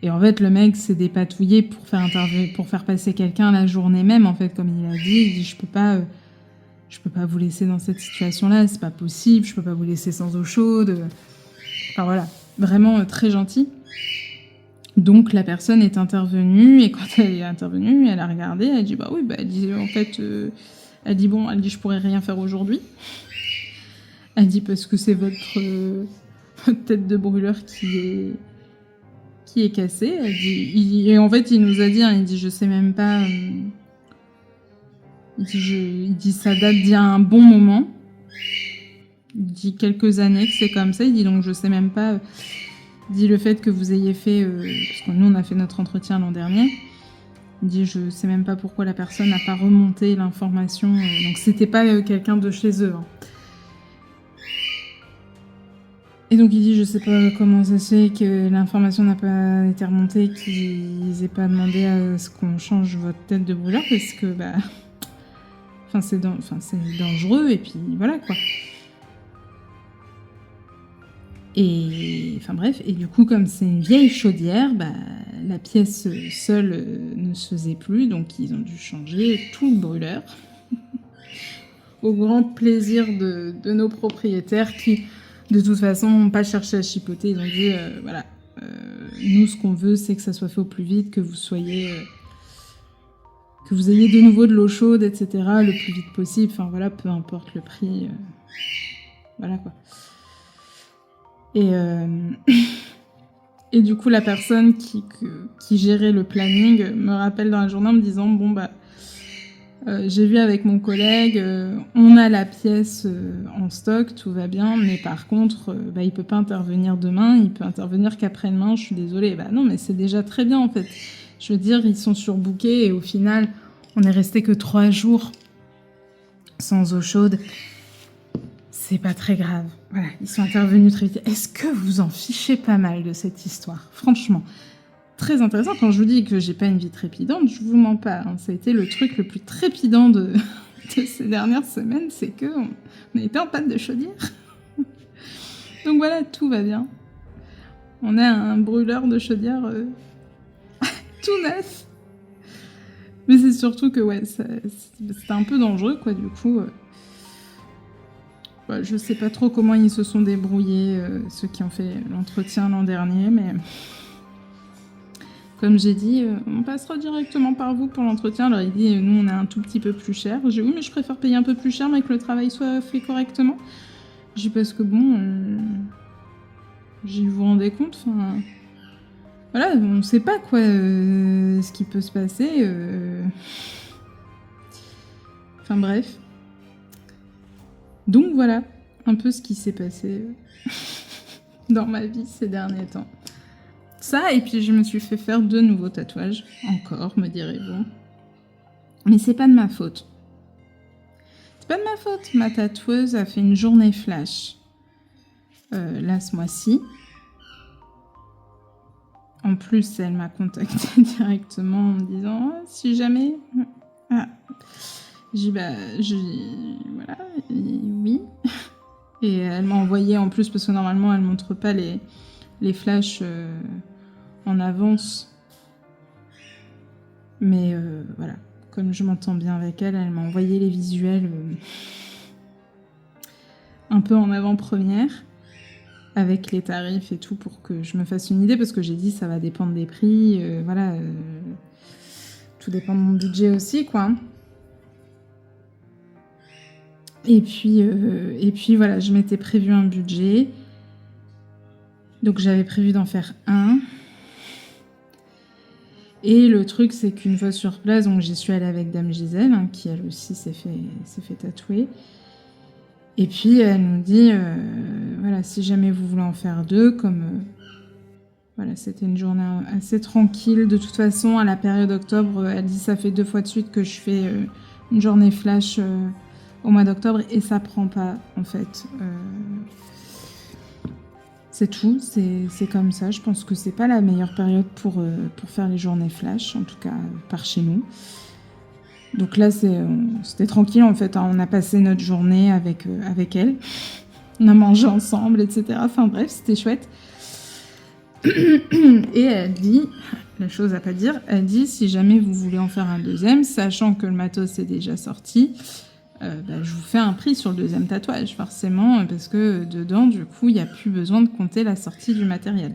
Et en fait, le mec s'est dépatouillé pour faire passer quelqu'un la journée même, en fait, comme il a dit. Il dit, je peux pas vous laisser dans cette situation-là, c'est pas possible, je peux pas vous laisser sans eau chaude. Enfin voilà, vraiment très gentil. Donc la personne est intervenue, et quand elle est intervenue, elle a regardé, elle dit, oui, elle dit, en fait, elle dit, je pourrais rien faire aujourd'hui. Elle dit, parce que c'est votre tête de brûleur qui est cassée. Elle dit, et en fait, il nous a dit, il dit, je sais même pas... il dit, ça date d'il y a un bon moment. Il dit, quelques années que c'est comme ça. Il dit, donc je sais même pas... Il dit, le fait que vous ayez fait... parce que nous, on a fait notre entretien l'an dernier. Il dit, je sais même pas pourquoi la personne n'a pas remonté l'information. Donc, c'était pas quelqu'un de chez eux. Et donc il dit, je sais pas comment ça se fait que l'information n'a pas été remontée, qu'ils aient pas demandé à ce qu'on change votre tête de brûleur, parce que c'est dangereux, et puis voilà quoi. Et enfin bref, et du coup comme c'est une vieille chaudière, la pièce seule ne se faisait plus, donc ils ont dû changer tout le brûleur. Au grand plaisir de nos propriétaires qui... De toute façon, n'ont pas cherché à chipoter. Ils ont dit, nous, ce qu'on veut, c'est que ça soit fait au plus vite, que vous ayez de nouveau de l'eau chaude, etc., le plus vite possible. Enfin, voilà, peu importe le prix. Voilà, quoi. Et Et du coup, la personne qui gérait le planning me rappelle dans la journée en me disant « Bon, bah, j'ai vu avec mon collègue, on a la pièce en stock, tout va bien, mais par contre, bah, il peut pas intervenir demain, il peut intervenir qu'après-demain, je suis désolée. » Bah non, mais c'est déjà très bien en fait. Je veux dire, ils sont surbookés et au final, on est resté que 3 jours sans eau chaude. C'est pas très grave. Voilà, ils sont intervenus très vite. Est-ce que vous en fichez pas mal de cette histoire? Franchement, très intéressant. Quand je vous dis que j'ai pas une vie trépidante, je vous mens pas. Hein. Ça a été le truc le plus trépidant de ces dernières semaines, c'est que on était en panne de chaudière. Donc voilà, tout va bien. On a un brûleur de chaudière tout neuf. Mais c'est surtout que ouais, c'était un peu dangereux quoi. Du coup, ouais, je sais pas trop comment ils se sont débrouillés ceux qui ont fait l'entretien l'an dernier, mais comme j'ai dit, on passera directement par vous pour l'entretien. Alors il dit, nous on est un tout petit peu plus cher. J'ai dit oui, mais je préfère payer un peu plus cher, mais que le travail soit fait correctement. J'ai dit parce que bon, vous vous rendez compte, enfin, voilà, on sait pas quoi, ce qui peut se passer. Enfin bref. Donc voilà, un peu ce qui s'est passé dans ma vie ces derniers temps. Ça, et puis je me suis fait faire 2 nouveaux tatouages. Encore, me direz-vous. Mais c'est pas de ma faute. C'est pas de ma faute. Ma tatoueuse a fait une journée flash. Là, ce mois-ci. En plus, elle m'a contacté directement en me disant oh, si jamais... Ah. J'ai dit, bah, voilà, oui. Et elle m'a envoyé en plus, parce que normalement, elle montre pas les flashs en avance. Mais voilà, comme je m'entends bien avec elle, elle m'a envoyé les visuels un peu en avant-première, avec les tarifs et tout, pour que je me fasse une idée, parce que j'ai dit ça va dépendre des prix, voilà, tout dépend de mon budget aussi, quoi. Et puis voilà, je m'étais prévu un budget. Donc j'avais prévu d'en faire un. Et le truc, c'est qu'une fois sur place, donc j'y suis allée avec Dame Gisèle, hein, qui elle aussi s'est fait tatouer. Et puis elle nous dit, voilà, si jamais vous voulez en faire 2, comme voilà, c'était une journée assez tranquille. De toute façon, à la période octobre, elle dit ça fait 2 fois de suite que je fais une journée flash au mois d'octobre et ça prend pas en fait. C'est tout, c'est comme ça. Je pense que c'est pas la meilleure période pour faire les journées flash, en tout cas par chez nous. Donc là, c'était tranquille en fait. Hein. On a passé notre journée avec elle. On a mangé ensemble, etc. Enfin bref, c'était chouette. Et elle dit, la chose à pas dire, elle dit si jamais vous voulez en faire un deuxième, sachant que le matos est déjà sorti, bah, je vous fais un prix sur le deuxième tatouage, forcément, parce que dedans, du coup, il n'y a plus besoin de compter la sortie du matériel.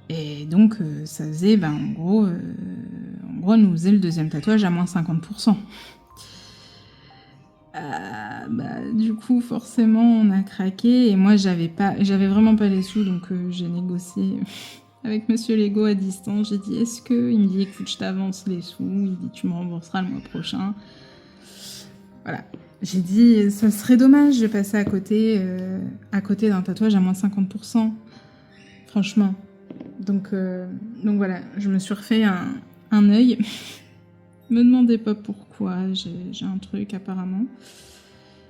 Et donc, ça faisait, ben, en gros, elle nous faisait le deuxième tatouage à moins 50%. Bah, du coup, forcément, on a craqué. Et moi, j'avais vraiment pas les sous, donc j'ai négocié avec Monsieur Lego à distance. J'ai dit, est-ce que... Il me dit, écoute, je t'avance les sous. Il dit, tu me rembourseras le mois prochain. Voilà. J'ai dit, ça serait dommage de passer à côté d'un tatouage à moins 50%. Franchement. Donc voilà, je me suis refait un œil. Me demandez pas pourquoi, j'ai un truc apparemment.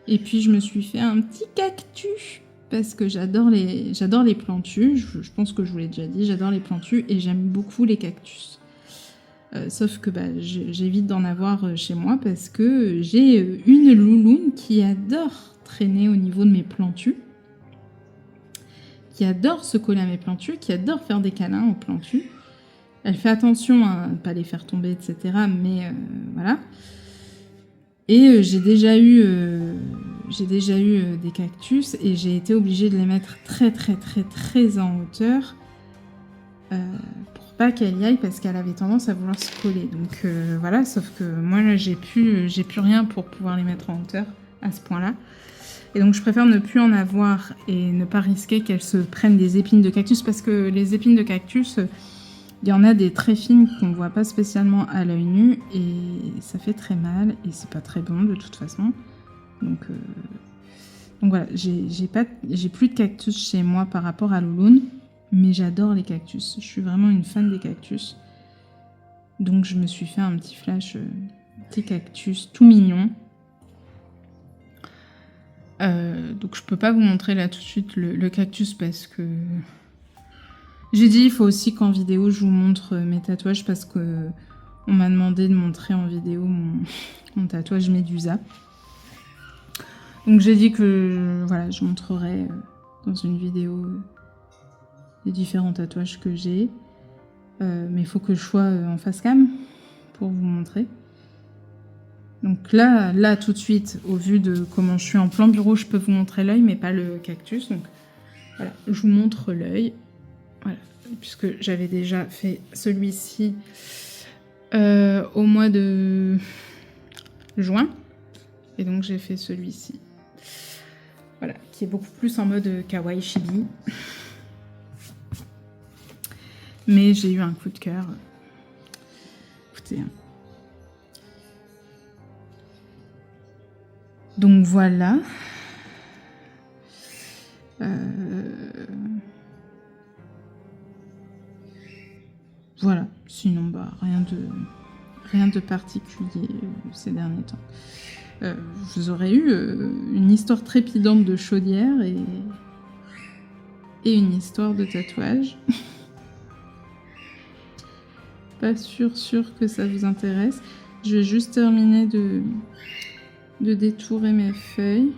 Et puis je me suis fait un petit cactus parce que j'adore les plantus. Je pense que je vous l'ai déjà dit, j'adore les plantus et j'aime beaucoup les cactus. Sauf que bah, j'évite d'en avoir chez moi parce que j'ai une louloune qui adore traîner au niveau de mes plantus, qui adore se coller à mes plantus, qui adore faire des câlins aux plantus. Elle fait attention à ne pas les faire tomber, etc. Mais voilà. Et j'ai déjà eu des cactus et j'ai été obligée de les mettre très très très très en hauteur pour pas qu'elle y aille parce qu'elle avait tendance à vouloir se coller. Donc voilà, sauf que moi là j'ai plus rien pour pouvoir les mettre en hauteur. à ce point-là. Et donc je préfère ne plus en avoir et ne pas risquer qu'elles se prennent des épines de cactus, parce que les épines de cactus, il y en a des très fines qu'on ne voit pas spécialement à l'œil nu et ça fait très mal et c'est pas très bon de toute façon. Donc voilà, j'ai plus de cactus chez moi par rapport à Louloun, mais j'adore les cactus. Je suis vraiment une fan des cactus. Donc je me suis fait un petit flash, petit cactus tout mignon. Donc je peux pas vous montrer là tout de suite le cactus parce que j'ai dit il faut aussi qu'en vidéo je vous montre mes tatouages, parce que on m'a demandé de montrer en vidéo mon tatouage Médusa. Donc j'ai dit que voilà, je montrerai dans une vidéo les différents tatouages que j'ai. Mais il faut que je sois en face cam pour vous montrer. Donc là, tout de suite, au vu de comment je suis en plan bureau, je peux vous montrer l'œil, mais pas le cactus. Donc voilà, je vous montre l'œil. Voilà, puisque j'avais déjà fait celui-ci au mois de juin. Et donc j'ai fait celui-ci. Voilà, qui est beaucoup plus en mode kawaii chibi. Mais j'ai eu un coup de cœur. Écoutez, hein. Donc voilà. Voilà. Sinon, bah, rien de particulier ces derniers temps. Vous aurez eu une histoire trépidante de chaudière et une histoire de tatouage. Pas sûr que ça vous intéresse. Je vais juste terminer de détourer mes feuilles.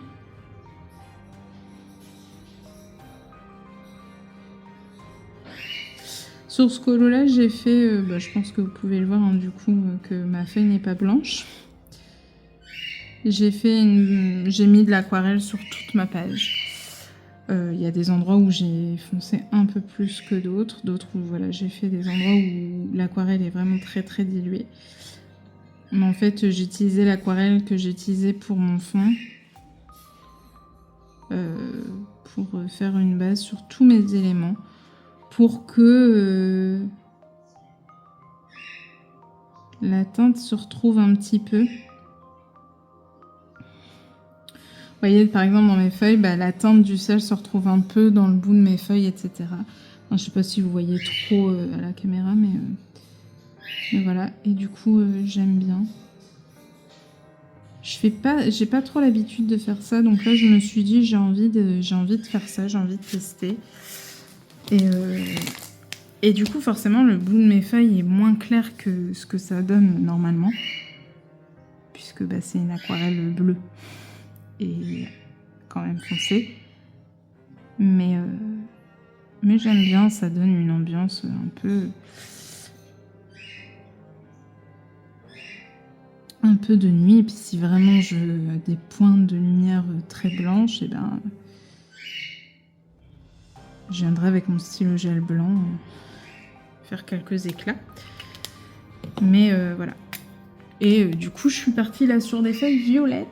Sur ce colo là, j'ai fait, je pense que vous pouvez le voir hein, du coup, que ma feuille n'est pas blanche. J'ai mis de l'aquarelle sur toute ma page. Il y a des endroits où j'ai foncé un peu plus que d'autres où voilà, j'ai fait des endroits où l'aquarelle est vraiment très très diluée. Mais en fait, j'ai utilisé l'aquarelle que j'utilisais pour mon fond pour faire une base sur tous mes éléments pour que la teinte se retrouve un petit peu. Vous voyez, par exemple, dans mes feuilles, la teinte du sel se retrouve un peu dans le bout de mes feuilles, etc. Enfin, je ne sais pas si vous voyez trop à la caméra, mais voilà. Et du coup, j'aime bien. J'ai pas trop l'habitude de faire ça, donc là, je me suis dit, j'ai envie de faire ça, j'ai envie de tester. Et du coup, forcément, le bout de mes feuilles est moins clair que ce que ça donne normalement, puisque c'est une aquarelle bleue. Et quand même foncé, mais j'aime bien, ça donne une ambiance un peu de nuit. Et puis si vraiment je veux des points de lumière très blanches, et je viendrai avec mon stylo gel blanc faire quelques éclats, mais voilà. Et du coup je suis partie là sur des feuilles violettes.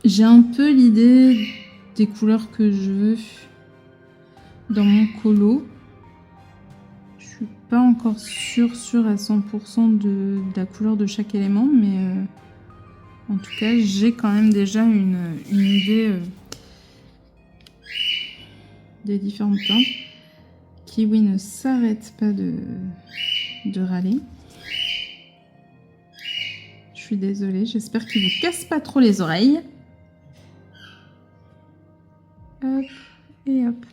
J'ai un peu l'idée des couleurs que je veux dans mon colo. Je suis pas encore sûre à 100% de la couleur de chaque élément, mais en tout cas j'ai quand même déjà une idée des différentes teintes. Kiwi ne s'arrête pas de râler. Je suis désolée, j'espère qu'il vous casse pas trop les oreilles. Hop, et hop.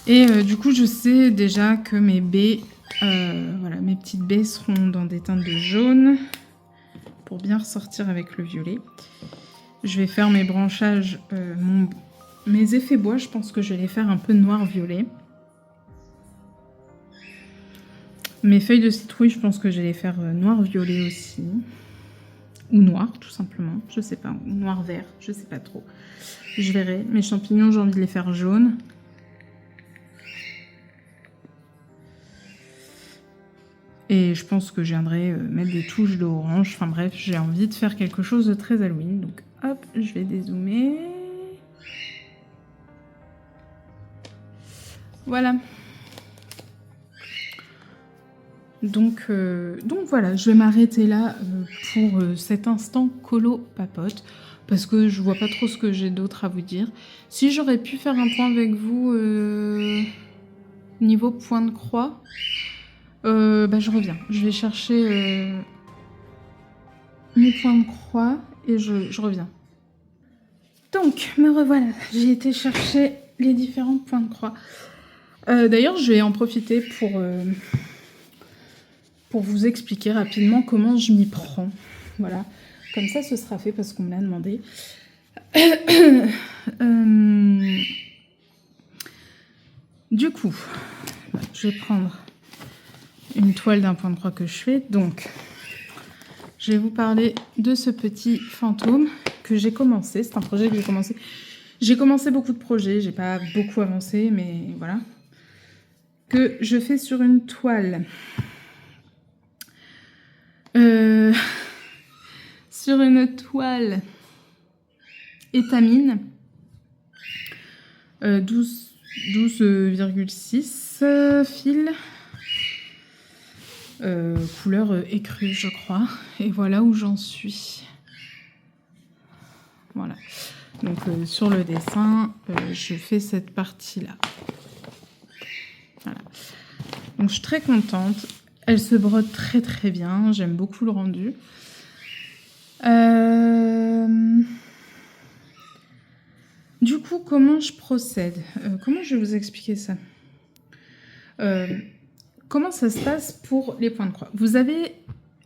Et du coup, je sais déjà que mes baies, voilà, mes petites baies seront dans des teintes de jaune pour bien ressortir avec le violet. Je vais faire mes branchages, mes effets bois, je pense que je vais les faire un peu noir-violet. Mes feuilles de citrouille, je pense que je vais les faire noir-violet aussi. Ou noir, tout simplement, je sais pas, ou noir-vert, je sais pas trop. Je verrai. Mes champignons, j'ai envie de les faire jaunes. Et je pense que je viendrai mettre des touches d'orange. Enfin bref, j'ai envie de faire quelque chose de très Halloween. Donc hop, je vais dézoomer. Voilà. Donc voilà, je vais m'arrêter là pour cet instant colo papote. Parce que je vois pas trop ce que j'ai d'autre à vous dire. Si j'aurais pu faire un point avec vous niveau point de croix, je reviens. Je vais chercher mes points de croix et je reviens. Donc, me revoilà. J'ai été chercher les différents points de croix. D'ailleurs, je vais en profiter pour vous expliquer rapidement comment je m'y prends. Voilà. Comme ça, ce sera fait parce qu'on me l'a demandé. Du coup, je vais prendre une toile d'un point de croix que je fais. Donc, je vais vous parler de ce petit fantôme que j'ai commencé. C'est un projet que j'ai commencé. J'ai commencé beaucoup de projets. J'ai pas beaucoup avancé, mais voilà. Que je fais sur une toile. Sur une toile étamine 12,6 fils, couleur écrue je crois, et voilà où j'en suis. Voilà, donc sur le dessin je fais cette partie là. Voilà, donc je suis très contente, elle se brode très très bien, j'aime beaucoup le rendu. Du coup, comment je procède? Comment je vais vous expliquer ça? Comment ça se passe pour les points de croix? Vous avez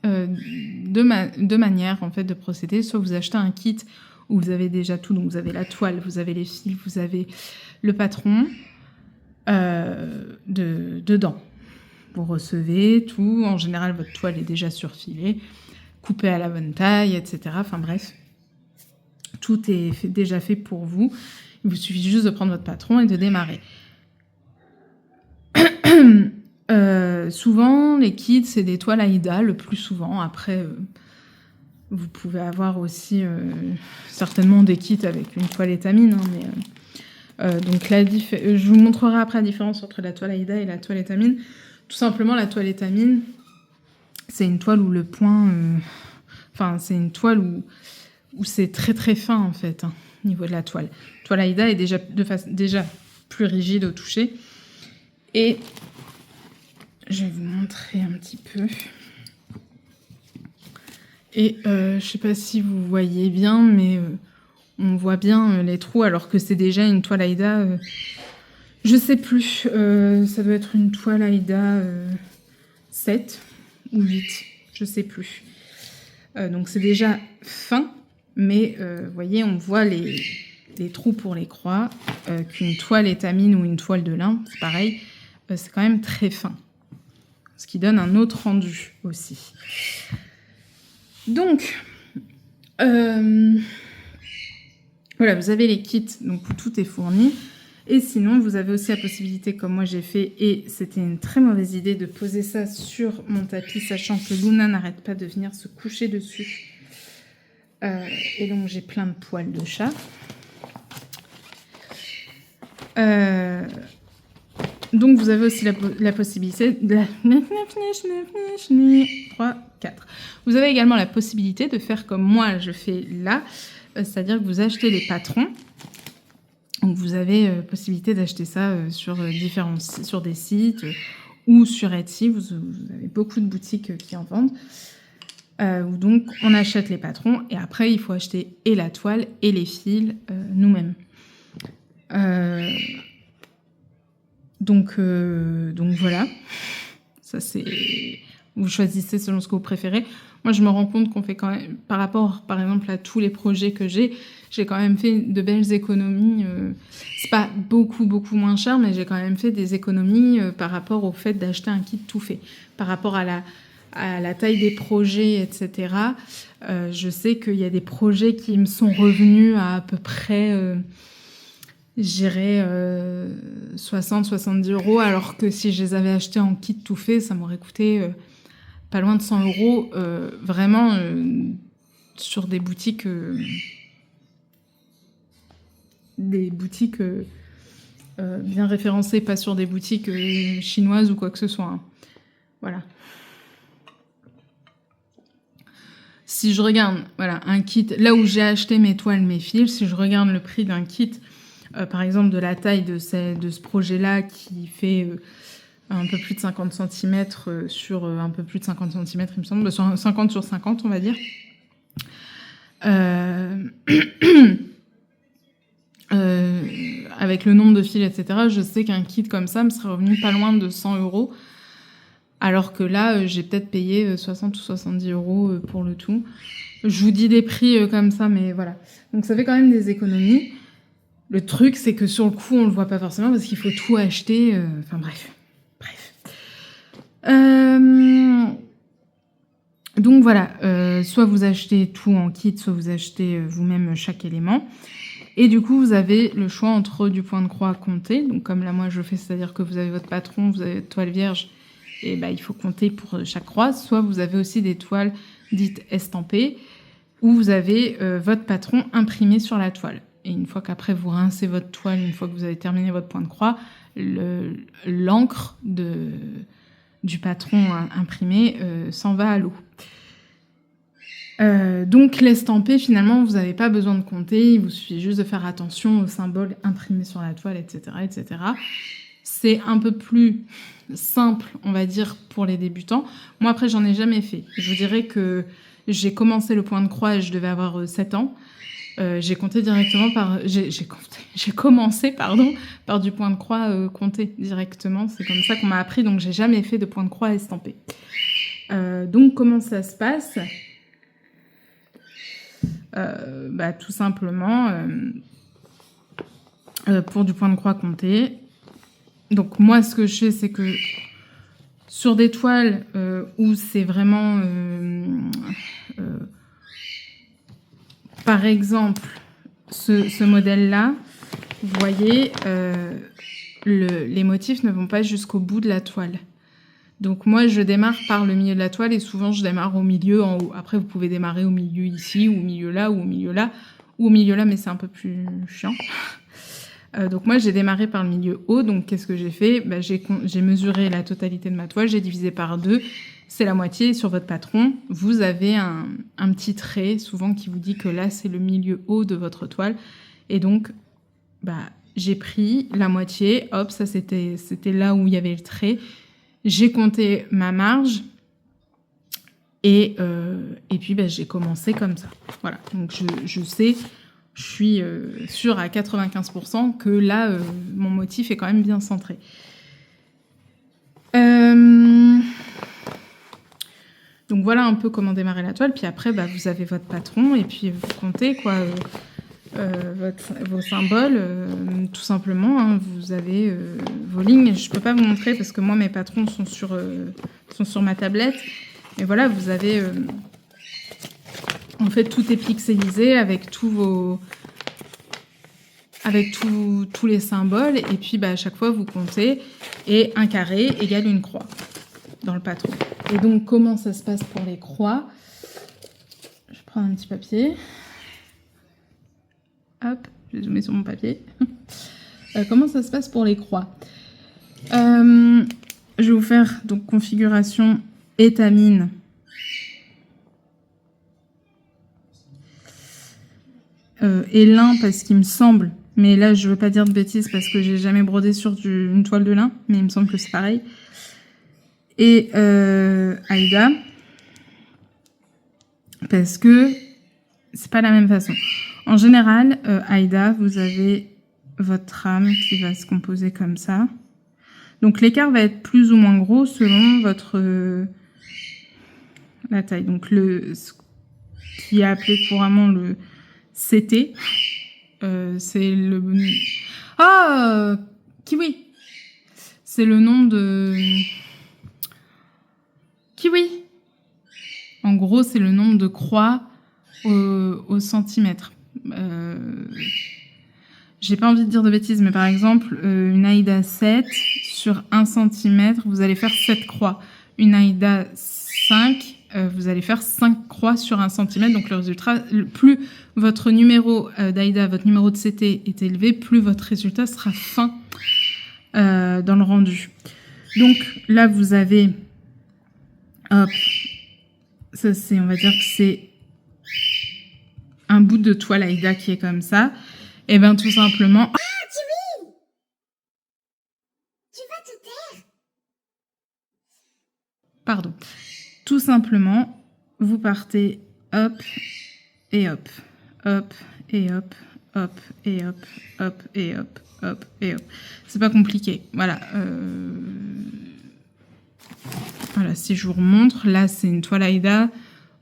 deux manières en fait de procéder. Soit vous achetez un kit où vous avez déjà tout, donc vous avez la toile, vous avez les fils, vous avez le patron dedans. Vous recevez tout. En général, votre toile est déjà surfilée, coupée à la bonne taille, etc. Enfin bref. Tout est déjà fait pour vous. Il vous suffit juste de prendre votre patron et de démarrer. Souvent, les kits, c'est des toiles Aïda, le plus souvent. Après, vous pouvez avoir aussi certainement des kits avec une toile étamine. Donc, je vous montrerai après la différence entre la toile Aïda et la toile étamine. Tout simplement, la toile étamine, c'est une toile où le point... c'est une toile où c'est très très fin en fait, au niveau de la toile. La toile Aïda est déjà plus rigide au toucher. Et je vais vous montrer un petit peu. Et je sais pas si vous voyez bien, mais on voit bien les trous alors que c'est déjà une toile Aïda. Je sais plus, ça doit être une toile Aïda 7 ou 8, je sais plus. Donc c'est déjà fin. Mais vous voyez, on voit les trous pour les croix, qu'une toile étamine ou une toile de lin, c'est pareil, c'est quand même très fin. Ce qui donne un autre rendu aussi. Donc, voilà, vous avez les kits donc, où tout est fourni. Et sinon, vous avez aussi la possibilité, comme moi j'ai fait, et c'était une très mauvaise idée, de poser ça sur mon tapis, sachant que Luna n'arrête pas de venir se coucher dessus. Et donc j'ai plein de poils de chat. Donc vous avez aussi la possibilité de 3, 4. Vous avez également la possibilité de faire comme moi je fais là, c'est-à-dire que vous achetez les patrons. Donc vous avez possibilité d'acheter ça sur des sites ou sur Etsy. Vous avez beaucoup de boutiques qui en vendent. Donc on achète les patrons et après il faut acheter et la toile et les fils nous-mêmes. Donc voilà, ça c'est, vous choisissez selon ce que vous préférez. Moi je me rends compte qu'on fait quand même, par rapport par exemple à tous les projets que j'ai quand même fait de belles économies. C'est pas beaucoup moins cher, mais j'ai quand même fait des économies par rapport au fait d'acheter un kit tout fait, par rapport à la taille des projets, etc. Je sais qu'il y a des projets qui me sont revenus à peu près, j'irais 60-70 €, alors que si je les avais achetés en kit tout fait, ça m'aurait coûté pas loin de 100 €, vraiment sur des boutiques bien référencées, pas sur des boutiques chinoises ou quoi que ce soit, hein. Voilà. Si je regarde, voilà, un kit, là où j'ai acheté mes toiles, mes fils, si je regarde le prix d'un kit, par exemple de la taille de ce projet-là qui fait un peu plus de 50 cm sur un peu plus de 50 cm, il me semble, 50 sur 50, on va dire. Avec le nombre de fils, etc., je sais qu'un kit comme ça me serait revenu pas loin de 100 €. Alors que là, j'ai peut-être payé 60 ou 70 € pour le tout. Je vous dis des prix comme ça, mais voilà. Donc ça fait quand même des économies. Le truc, c'est que sur le coup, on le voit pas forcément parce qu'il faut tout acheter. Enfin bref. Donc voilà, soit vous achetez tout en kit, soit vous achetez vous-même chaque élément. Et du coup, vous avez le choix entre du point de croix compté. Donc comme là, moi, je fais, c'est-à-dire que vous avez votre patron, vous avez votre toile vierge, et bah, il faut compter pour chaque croix. Soit vous avez aussi des toiles dites estampées, où vous avez votre patron imprimé sur la toile. Et une fois qu'après vous rincez votre toile, une fois que vous avez terminé votre point de croix, l'encre du patron imprimé s'en va à l'eau. Donc l'estampé, finalement, vous n'avez pas besoin de compter, il vous suffit juste de faire attention aux symboles imprimés sur la toile, etc., etc. C'est un peu plus simple, on va dire, pour les débutants. Moi, après, j'en ai jamais fait. Je vous dirais que j'ai commencé le point de croix et je devais avoir 7 ans. J'ai compté directement par... J'ai commencé, par du point de croix compté directement. C'est comme ça qu'on m'a appris, donc j'ai jamais fait de point de croix estampé. Donc, comment ça se passe ? Tout simplement, pour du point de croix compté. Donc moi, ce que je fais, c'est que sur des toiles où c'est vraiment... par exemple, ce modèle-là, vous voyez, les motifs ne vont pas jusqu'au bout de la toile. Donc moi, je démarre par le milieu de la toile et souvent, je démarre au milieu, en haut. Après, vous pouvez démarrer au milieu ici, ou au milieu là, ou au milieu là, ou au milieu là, mais c'est un peu plus chiant. Donc moi, j'ai démarré par le milieu haut. Donc qu'est-ce que j'ai fait ? J'ai mesuré la totalité de ma toile, j'ai divisé par 2. C'est la moitié. Sur votre patron, vous avez un petit trait, souvent, qui vous dit que là, c'est le milieu haut de votre toile. Et donc, j'ai pris la moitié. Hop, ça, c'était là où il y avait le trait. J'ai compté ma marge et puis j'ai commencé comme ça. Voilà, donc je sais, je suis sûre à 95% que là, mon motif est quand même bien centré. Donc voilà un peu comment démarrer la toile. Puis après, vous avez votre patron et puis vous comptez quoi. Vos symboles, tout simplement, hein, vous avez vos lignes. Je peux pas vous montrer parce que moi mes patrons sont sur ma tablette, mais voilà, vous avez en fait tout est pixelisé avec tous les symboles, et puis à chaque fois vous comptez, et un carré égale une croix dans le patron. Et donc comment ça se passe pour les croix ? Je prends un petit papier. Hop, je vais zoomer sur mon papier. Comment ça se passe pour les croix ? Je vais vous faire donc configuration étamine. Et lin parce qu'il me semble, mais là je veux pas dire de bêtises parce que j'ai jamais brodé sur une toile de lin, mais il me semble que c'est pareil. Et Aïda, parce que c'est pas la même façon. En général, Aïda, vous avez votre rame qui va se composer comme ça. Donc l'écart va être plus ou moins gros selon la taille. Donc ce qui est appelé couramment le CT, c'est le... kiwi. C'est le nom de... Kiwi. En gros, c'est le nombre de croix au centimètre. J'ai pas envie de dire de bêtises, mais par exemple, une Aïda 7 sur 1 cm, vous allez faire 7 croix. Une Aïda 5 5, vous allez faire 5 croix sur 1 cm. Donc le résultat, plus votre numéro d'AIDA, votre numéro de CT est élevé, plus votre résultat sera fin dans le rendu. Donc là, vous avez, hop, ça c'est, on va dire que c'est un bout de toile AIDA qui est comme ça. Et bien tout simplement... Ah, Kiwi! Tu vas te taire? Pardon. Tout simplement, vous partez hop et hop, hop et hop, hop et hop, hop et hop, hop et hop. C'est pas compliqué. Voilà. Voilà, si je vous remontre, là c'est une toile AIDA.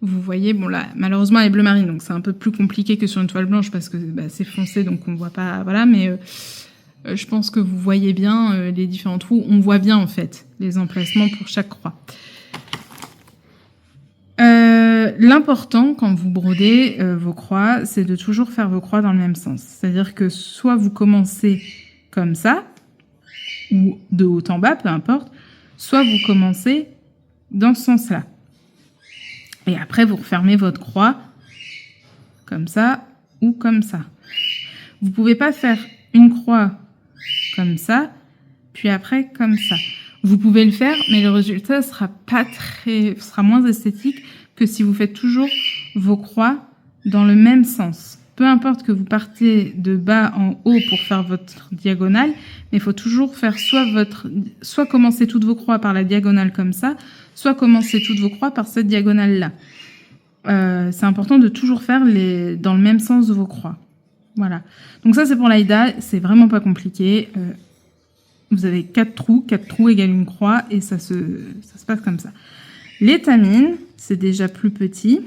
Vous voyez, bon là, malheureusement elle est bleu marine, donc c'est un peu plus compliqué que sur une toile blanche parce que bah, c'est foncé, donc on voit pas, voilà, mais je pense que vous voyez bien les différents trous. On voit bien en fait les emplacements pour chaque croix. L'important quand vous brodez vos croix, c'est de toujours faire vos croix dans le même sens. C'est-à-dire que soit vous commencez comme ça, ou de haut en bas, peu importe, soit vous commencez dans ce sens-là. Et après, vous refermez votre croix comme ça ou comme ça. Vous ne pouvez pas faire une croix comme ça, puis après comme ça. Vous pouvez le faire, mais le résultat sera moins esthétique que si vous faites toujours vos croix dans le même sens. Peu importe que vous partez de bas en haut pour faire votre diagonale, mais il faut toujours faire soit commencer toutes vos croix par la diagonale comme ça, soit commencer toutes vos croix par cette diagonale-là. C'est important de toujours faire dans le même sens de vos croix. Voilà. Donc ça, c'est pour l'AIDA. C'est vraiment pas compliqué. Vous avez 4 trous. 4 trous égale une croix et ça se passe comme ça. L'étamine, c'est déjà plus petit.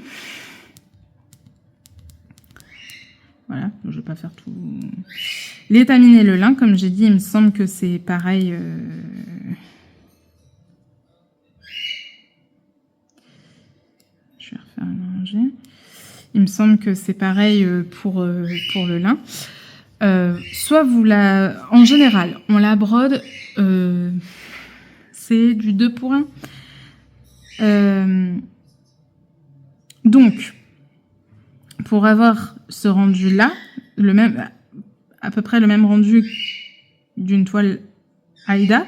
Voilà, je ne vais pas faire tout. L'étamine et le lin, comme j'ai dit, il me semble que c'est pareil. Je vais refaire un ranger. Il me semble que c'est pareil pour le lin. Soit vous en général, on la brode, c'est du 2 pour 1. Donc, pour avoir ce rendu-là, à peu près le même rendu d'une toile AIDA,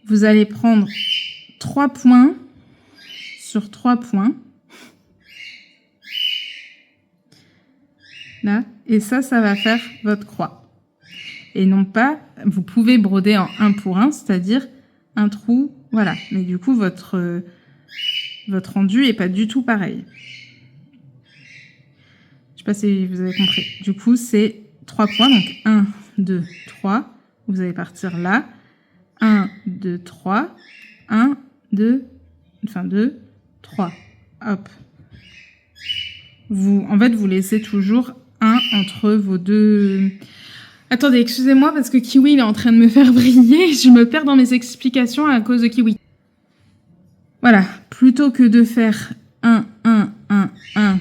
vous allez prendre 3 points sur 3 points. Là, et ça va faire votre croix. Et non pas, vous pouvez broder en 1 pour 1, c'est-à-dire un trou, voilà. Mais du coup, votre rendu est pas du tout pareil. Je sais pas si vous avez compris. Du coup, c'est 3 points, donc 1, 2, 3. Vous allez partir là. 1, 2, 3. 1, 2, 3. Hop. En fait, vous laissez toujours entre vos deux... Attendez, excusez-moi parce que Kiwi il est en train de me faire briller. Je me perds dans mes explications à cause de Kiwi. Voilà, plutôt que de faire 1, 1, 1, 1,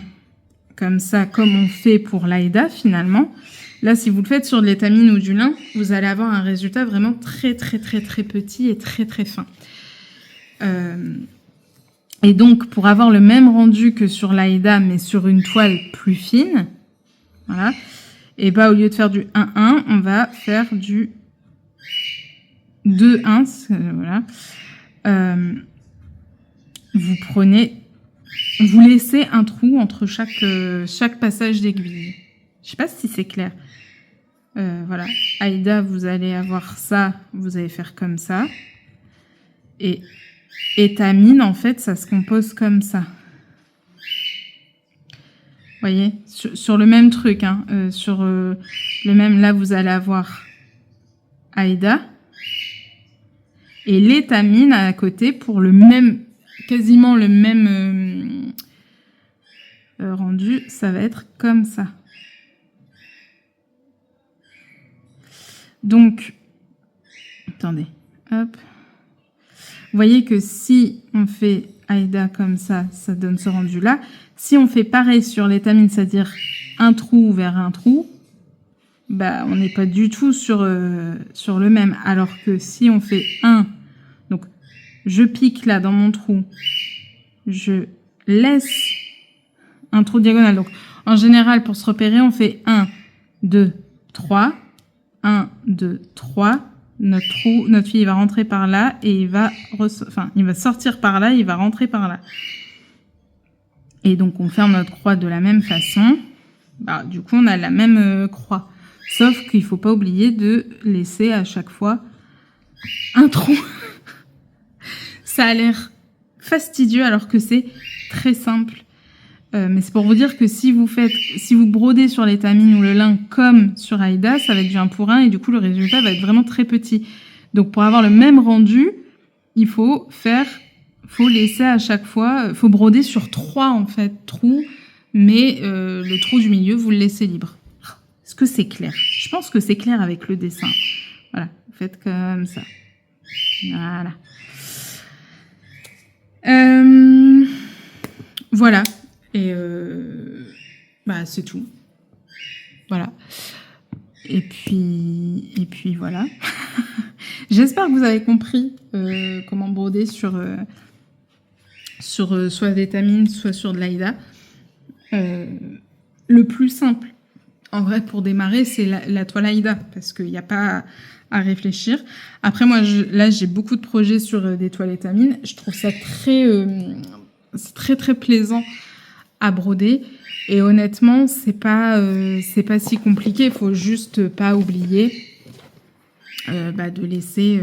comme ça, comme on fait pour l'AIDA finalement, là, si vous le faites sur de l'étamine ou du lin, vous allez avoir un résultat vraiment très, très, très, très petit et très, très fin. Et donc, pour avoir le même rendu que sur l'AIDA, mais sur une toile plus fine, voilà. Et bah, au lieu de faire du 1-1, on va faire du 2-1. Voilà. Vous laissez un trou entre chaque passage d'aiguille. Je sais pas si c'est clair. Voilà. AIDA, vous allez avoir ça, vous allez faire comme ça. Et étamine, en fait, ça se compose comme ça. Vous voyez, sur le même truc, hein, sur le même, là, vous allez avoir AIDA et l'étamine à côté pour le même, quasiment le même rendu, ça va être comme ça. Donc, attendez, hop. Vous voyez que si on fait AIDA comme ça, ça donne ce rendu-là. Si on fait pareil sur l'étamine, c'est-à-dire un trou vers un trou, bah, on n'est pas du tout sur le même. Alors que si on fait donc je pique là dans mon trou, je laisse un trou diagonal. Donc, en général, pour se repérer, on fait 1, 2, 3. 1, 2, 3. Notre fil, il va rentrer par là et il va sortir par là, il va rentrer par là. Et donc, on ferme notre croix de la même façon. Bah, du coup, on a la même croix. Sauf qu'il ne faut pas oublier de laisser à chaque fois un trou. Ça a l'air fastidieux alors que c'est très simple. Mais c'est pour vous dire que si vous brodez sur l'étamine ou le lin comme sur Aïda, ça va être du 1 pour 1 et du coup le résultat va être vraiment très petit. Donc pour avoir le même rendu, il faut laisser à chaque fois, faut broder sur 3 en fait trous, mais le trou du milieu vous le laissez libre. Est-ce que c'est clair? Je pense que c'est clair avec le dessin. Voilà, vous faites comme ça. Voilà. Voilà. Et c'est tout. Voilà. Et puis voilà. J'espère que vous avez compris comment broder sur soit d'étamine, soit sur de l'Aïda. Le plus simple, en vrai, pour démarrer, c'est la toile Aïda, parce qu'il n'y a pas à réfléchir. Après, moi, là, j'ai beaucoup de projets sur des toiles étamine. Je trouve ça c'est très, très plaisant à broder. Et honnêtement, c'est pas si compliqué. Il faut juste pas oublier de laisser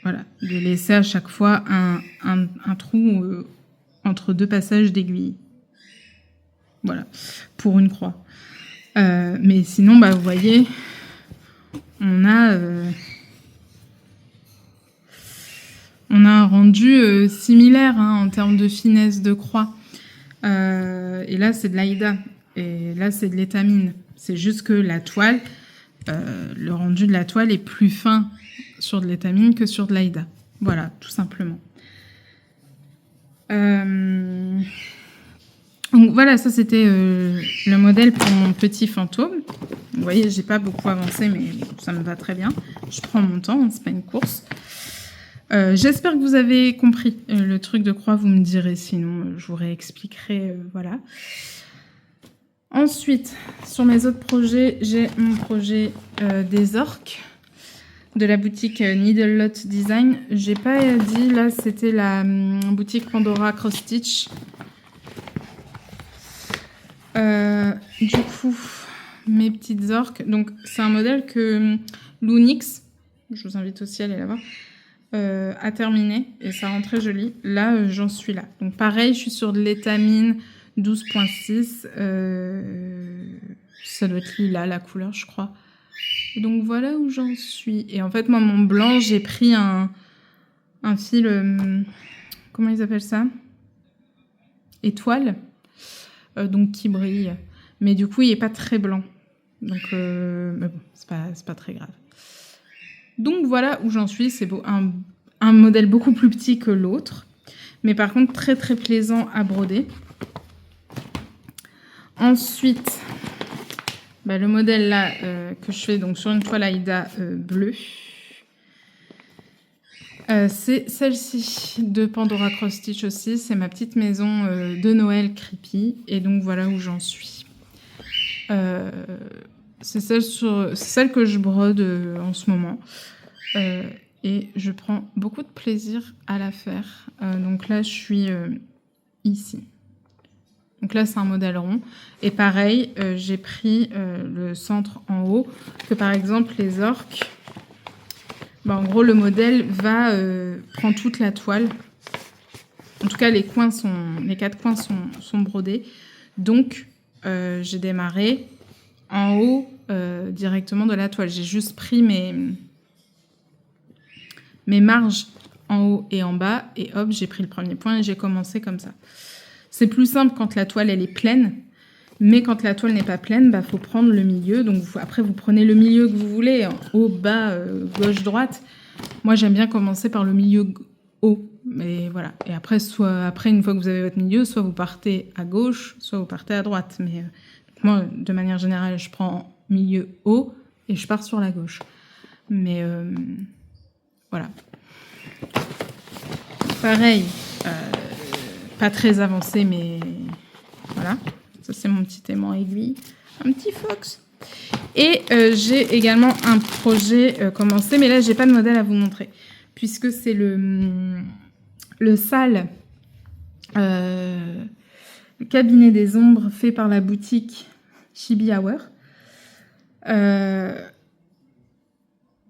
de laisser à chaque fois un trou entre 2 passages d'aiguille. Voilà, pour une croix. Mais sinon, vous voyez, on a un rendu similaire en termes de finesse de croix. Et là, c'est de l'Aïda. Et là, c'est de l'étamine. C'est juste que la toile, le rendu de la toile est plus fin sur de l'étamine que sur de l'Aïda. Voilà, tout simplement. Donc voilà, ça c'était le modèle pour mon petit fantôme. Vous voyez, j'ai pas beaucoup avancé, mais ça me va très bien. Je prends mon temps, c'est pas une course. J'espère que vous avez compris le truc de croix, vous me direz, sinon je vous réexpliquerai, voilà. Ensuite, sur mes autres projets, j'ai mon projet des orques de la boutique Needle Lot Design. J'ai pas dit, là c'était la boutique Pandora Cross Stitch. Du coup, mes petites orques, donc c'est un modèle que Loonix, je vous invite aussi à aller la voir, a terminé et ça rend très joli. Là, j'en suis là. Donc pareil, je suis sur de l'étamine 12.6. Ça doit être lilas la couleur, je crois. Donc voilà où j'en suis. Et en fait, moi, mon blanc, j'ai pris un fil... comment ils appellent ça? Étoile. Donc qui brille. Mais du coup, il n'est pas très blanc. Donc, mais bon, c'est pas très grave. Donc voilà où j'en suis. C'est un modèle beaucoup plus petit que l'autre. Mais par contre, très très plaisant à broder. Ensuite, le modèle là que je fais donc sur une toile Aïda bleue. C'est celle-ci de Pandora Cross Stitch aussi. C'est ma petite maison de Noël creepy. Et donc voilà où j'en suis. C'est celle que je brode en ce moment. Et je prends beaucoup de plaisir à la faire. Donc là, je suis ici. Donc là, c'est un modèle rond. Et pareil, j'ai pris le centre en haut. Que par exemple, les orques... en gros, le modèle prend toute la toile. En tout cas, les 4 coins sont brodés. Donc, j'ai démarré en haut directement de la toile. J'ai juste pris mes marges en haut et en bas. Et hop, j'ai pris le premier point et j'ai commencé comme ça. C'est plus simple quand la toile, elle est pleine. Mais quand la toile n'est pas pleine, faut prendre le milieu. Donc après, vous prenez le milieu que vous voulez, haut, bas, gauche, droite. Moi, j'aime bien commencer par le milieu haut. Mais voilà. Et après, une fois que vous avez votre milieu, soit vous partez à gauche, soit vous partez à droite. Mais moi, de manière générale, je prends milieu haut et je pars sur la gauche. Mais voilà. pareil, pas très avancé, mais voilà. Ça, c'est mon petit aimant aiguille. Un petit fox. Et j'ai également un projet commencé, mais là, j'ai pas de modèle à vous montrer, puisque c'est le sale cabinet des ombres fait par la boutique Chibi Hour.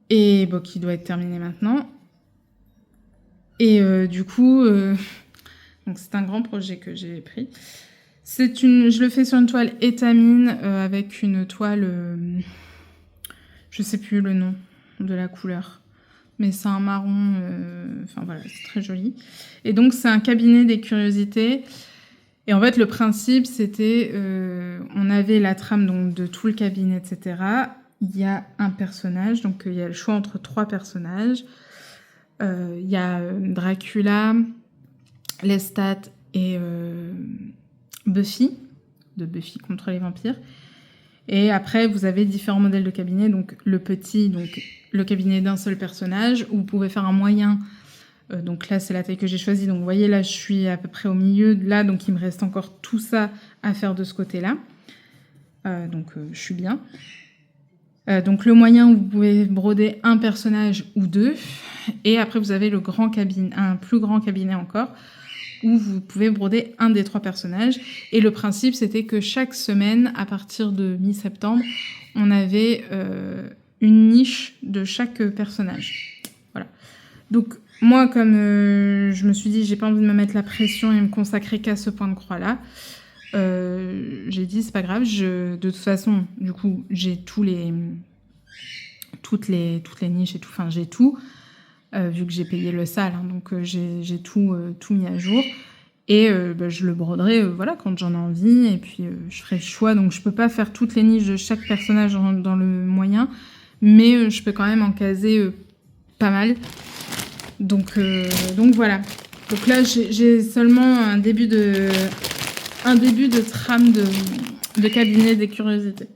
Et bon, qui doit être terminé maintenant. Et du coup, donc c'est un grand projet que j'ai pris. Je le fais sur une toile étamine avec une toile, je sais plus le nom de la couleur, mais c'est un marron, enfin voilà, c'est très joli. Et donc c'est un cabinet des curiosités. Et en fait, le principe, c'était, on avait la trame donc de tout le cabinet, etc. Il y a un personnage, donc il y a le choix entre 3 personnages. Il y a Dracula, Lestat et Buffy, de Buffy contre les vampires. Et après, vous avez différents modèles de cabinet. Donc le petit, donc le cabinet d'un seul personnage, où vous pouvez faire un moyen. Donc là, c'est la taille que j'ai choisie. Donc vous voyez, là, je suis à peu près au milieu. Là, donc il me reste encore tout ça à faire de ce côté-là. Donc je suis bien. Donc le moyen où vous pouvez broder un personnage ou 2. Et après, vous avez le grand cabinet, un plus grand cabinet encore, où vous pouvez broder un des 3 personnages. Et le principe, c'était que chaque semaine, à partir de mi-septembre, on avait une niche de chaque personnage. Voilà. Donc moi, comme je me suis dit, j'ai pas envie de me mettre la pression et me consacrer qu'à ce point de croix-là, j'ai dit, c'est pas grave, de toute façon, du coup, j'ai toutes les niches et tout, enfin, j'ai tout, vu que j'ai payé le sale, hein, donc j'ai tout mis à jour. Et je le broderai voilà, quand j'en ai envie, et puis je ferai le choix. Donc je peux pas faire toutes les niches de chaque personnage dans le moyen, mais je peux quand même en caser pas mal. Donc voilà. Donc là, j'ai seulement un début de trame de cabinet des curiosités.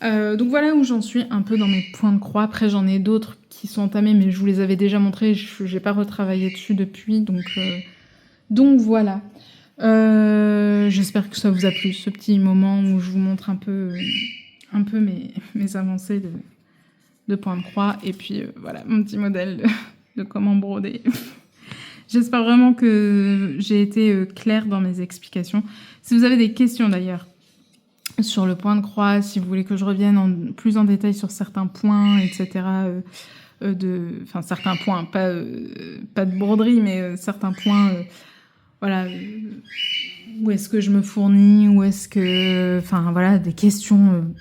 Donc voilà où j'en suis un peu dans mes points de croix. Après, j'en ai d'autres qui sont entamés, mais je vous les avais déjà montrés. Je n'ai pas retravaillé dessus depuis, donc voilà. J'espère que ça vous a plu, ce petit moment où je vous montre un peu mes avancées de points de croix. Et puis voilà, mon petit modèle de comment broder. J'espère vraiment que j'ai été claire dans mes explications. Si vous avez des questions d'ailleurs sur le point de croix, si vous voulez que je revienne plus en détail sur certains points, etc., enfin certains points, pas de broderie, mais certains points, voilà, où est-ce que je me fournis, où est-ce que, enfin voilà, des questions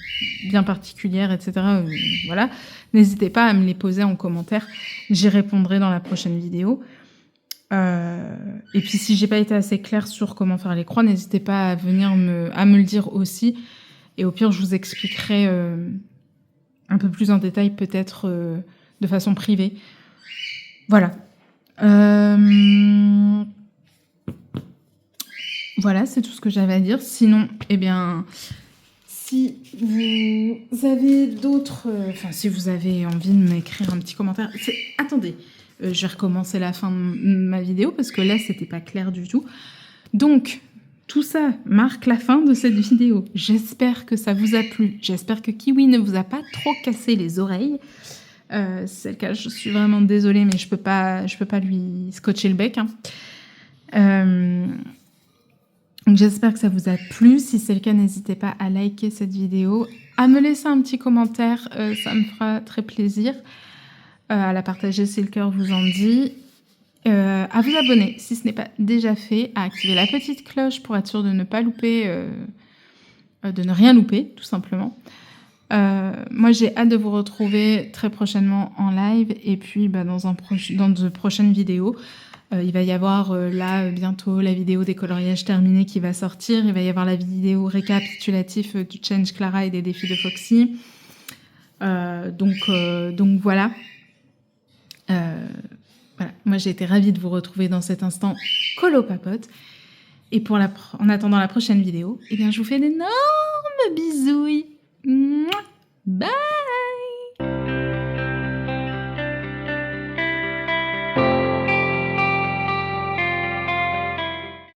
bien particulières, etc., voilà, n'hésitez pas à me les poser en commentaire, j'y répondrai dans la prochaine vidéo. Et puis si j'ai pas été assez claire sur comment faire les croix, n'hésitez pas à venir me le dire aussi. Et au pire, je vous expliquerai un peu plus en détail, peut-être de façon privée. Voilà. Voilà, c'est tout ce que j'avais à dire. Sinon, eh bien, si vous avez d'autres... Enfin, si vous avez envie de m'écrire un petit commentaire... Attendez, je vais recommencer la fin de ma vidéo parce que là, c'était pas clair du tout. Donc, tout ça marque la fin de cette vidéo. J'espère que ça vous a plu. J'espère que Kiwi ne vous a pas trop cassé les oreilles. Si c'est le cas, je suis vraiment désolée, mais je peux pas lui scotcher le bec. Donc j'espère que ça vous a plu. Si c'est le cas, n'hésitez pas à liker cette vidéo, à me laisser un petit commentaire, ça me fera très plaisir. À la partager si le cœur vous en dit. À vous abonner si ce n'est pas déjà fait, à activer la petite cloche pour être sûr de ne pas louper, de ne rien louper, tout simplement. Moi, j'ai hâte de vous retrouver très prochainement en live et puis dans de prochaines vidéos. Il va y avoir là bientôt la vidéo des coloriages terminés qui va sortir. Il va y avoir la vidéo récapitulatif du Change Clara et des défis de Foxy. Donc voilà. Voilà. Moi, j'ai été ravie de vous retrouver dans cet instant colo papote. Et en attendant la prochaine vidéo, eh bien, je vous fais d'énormes bisouilles. Bye!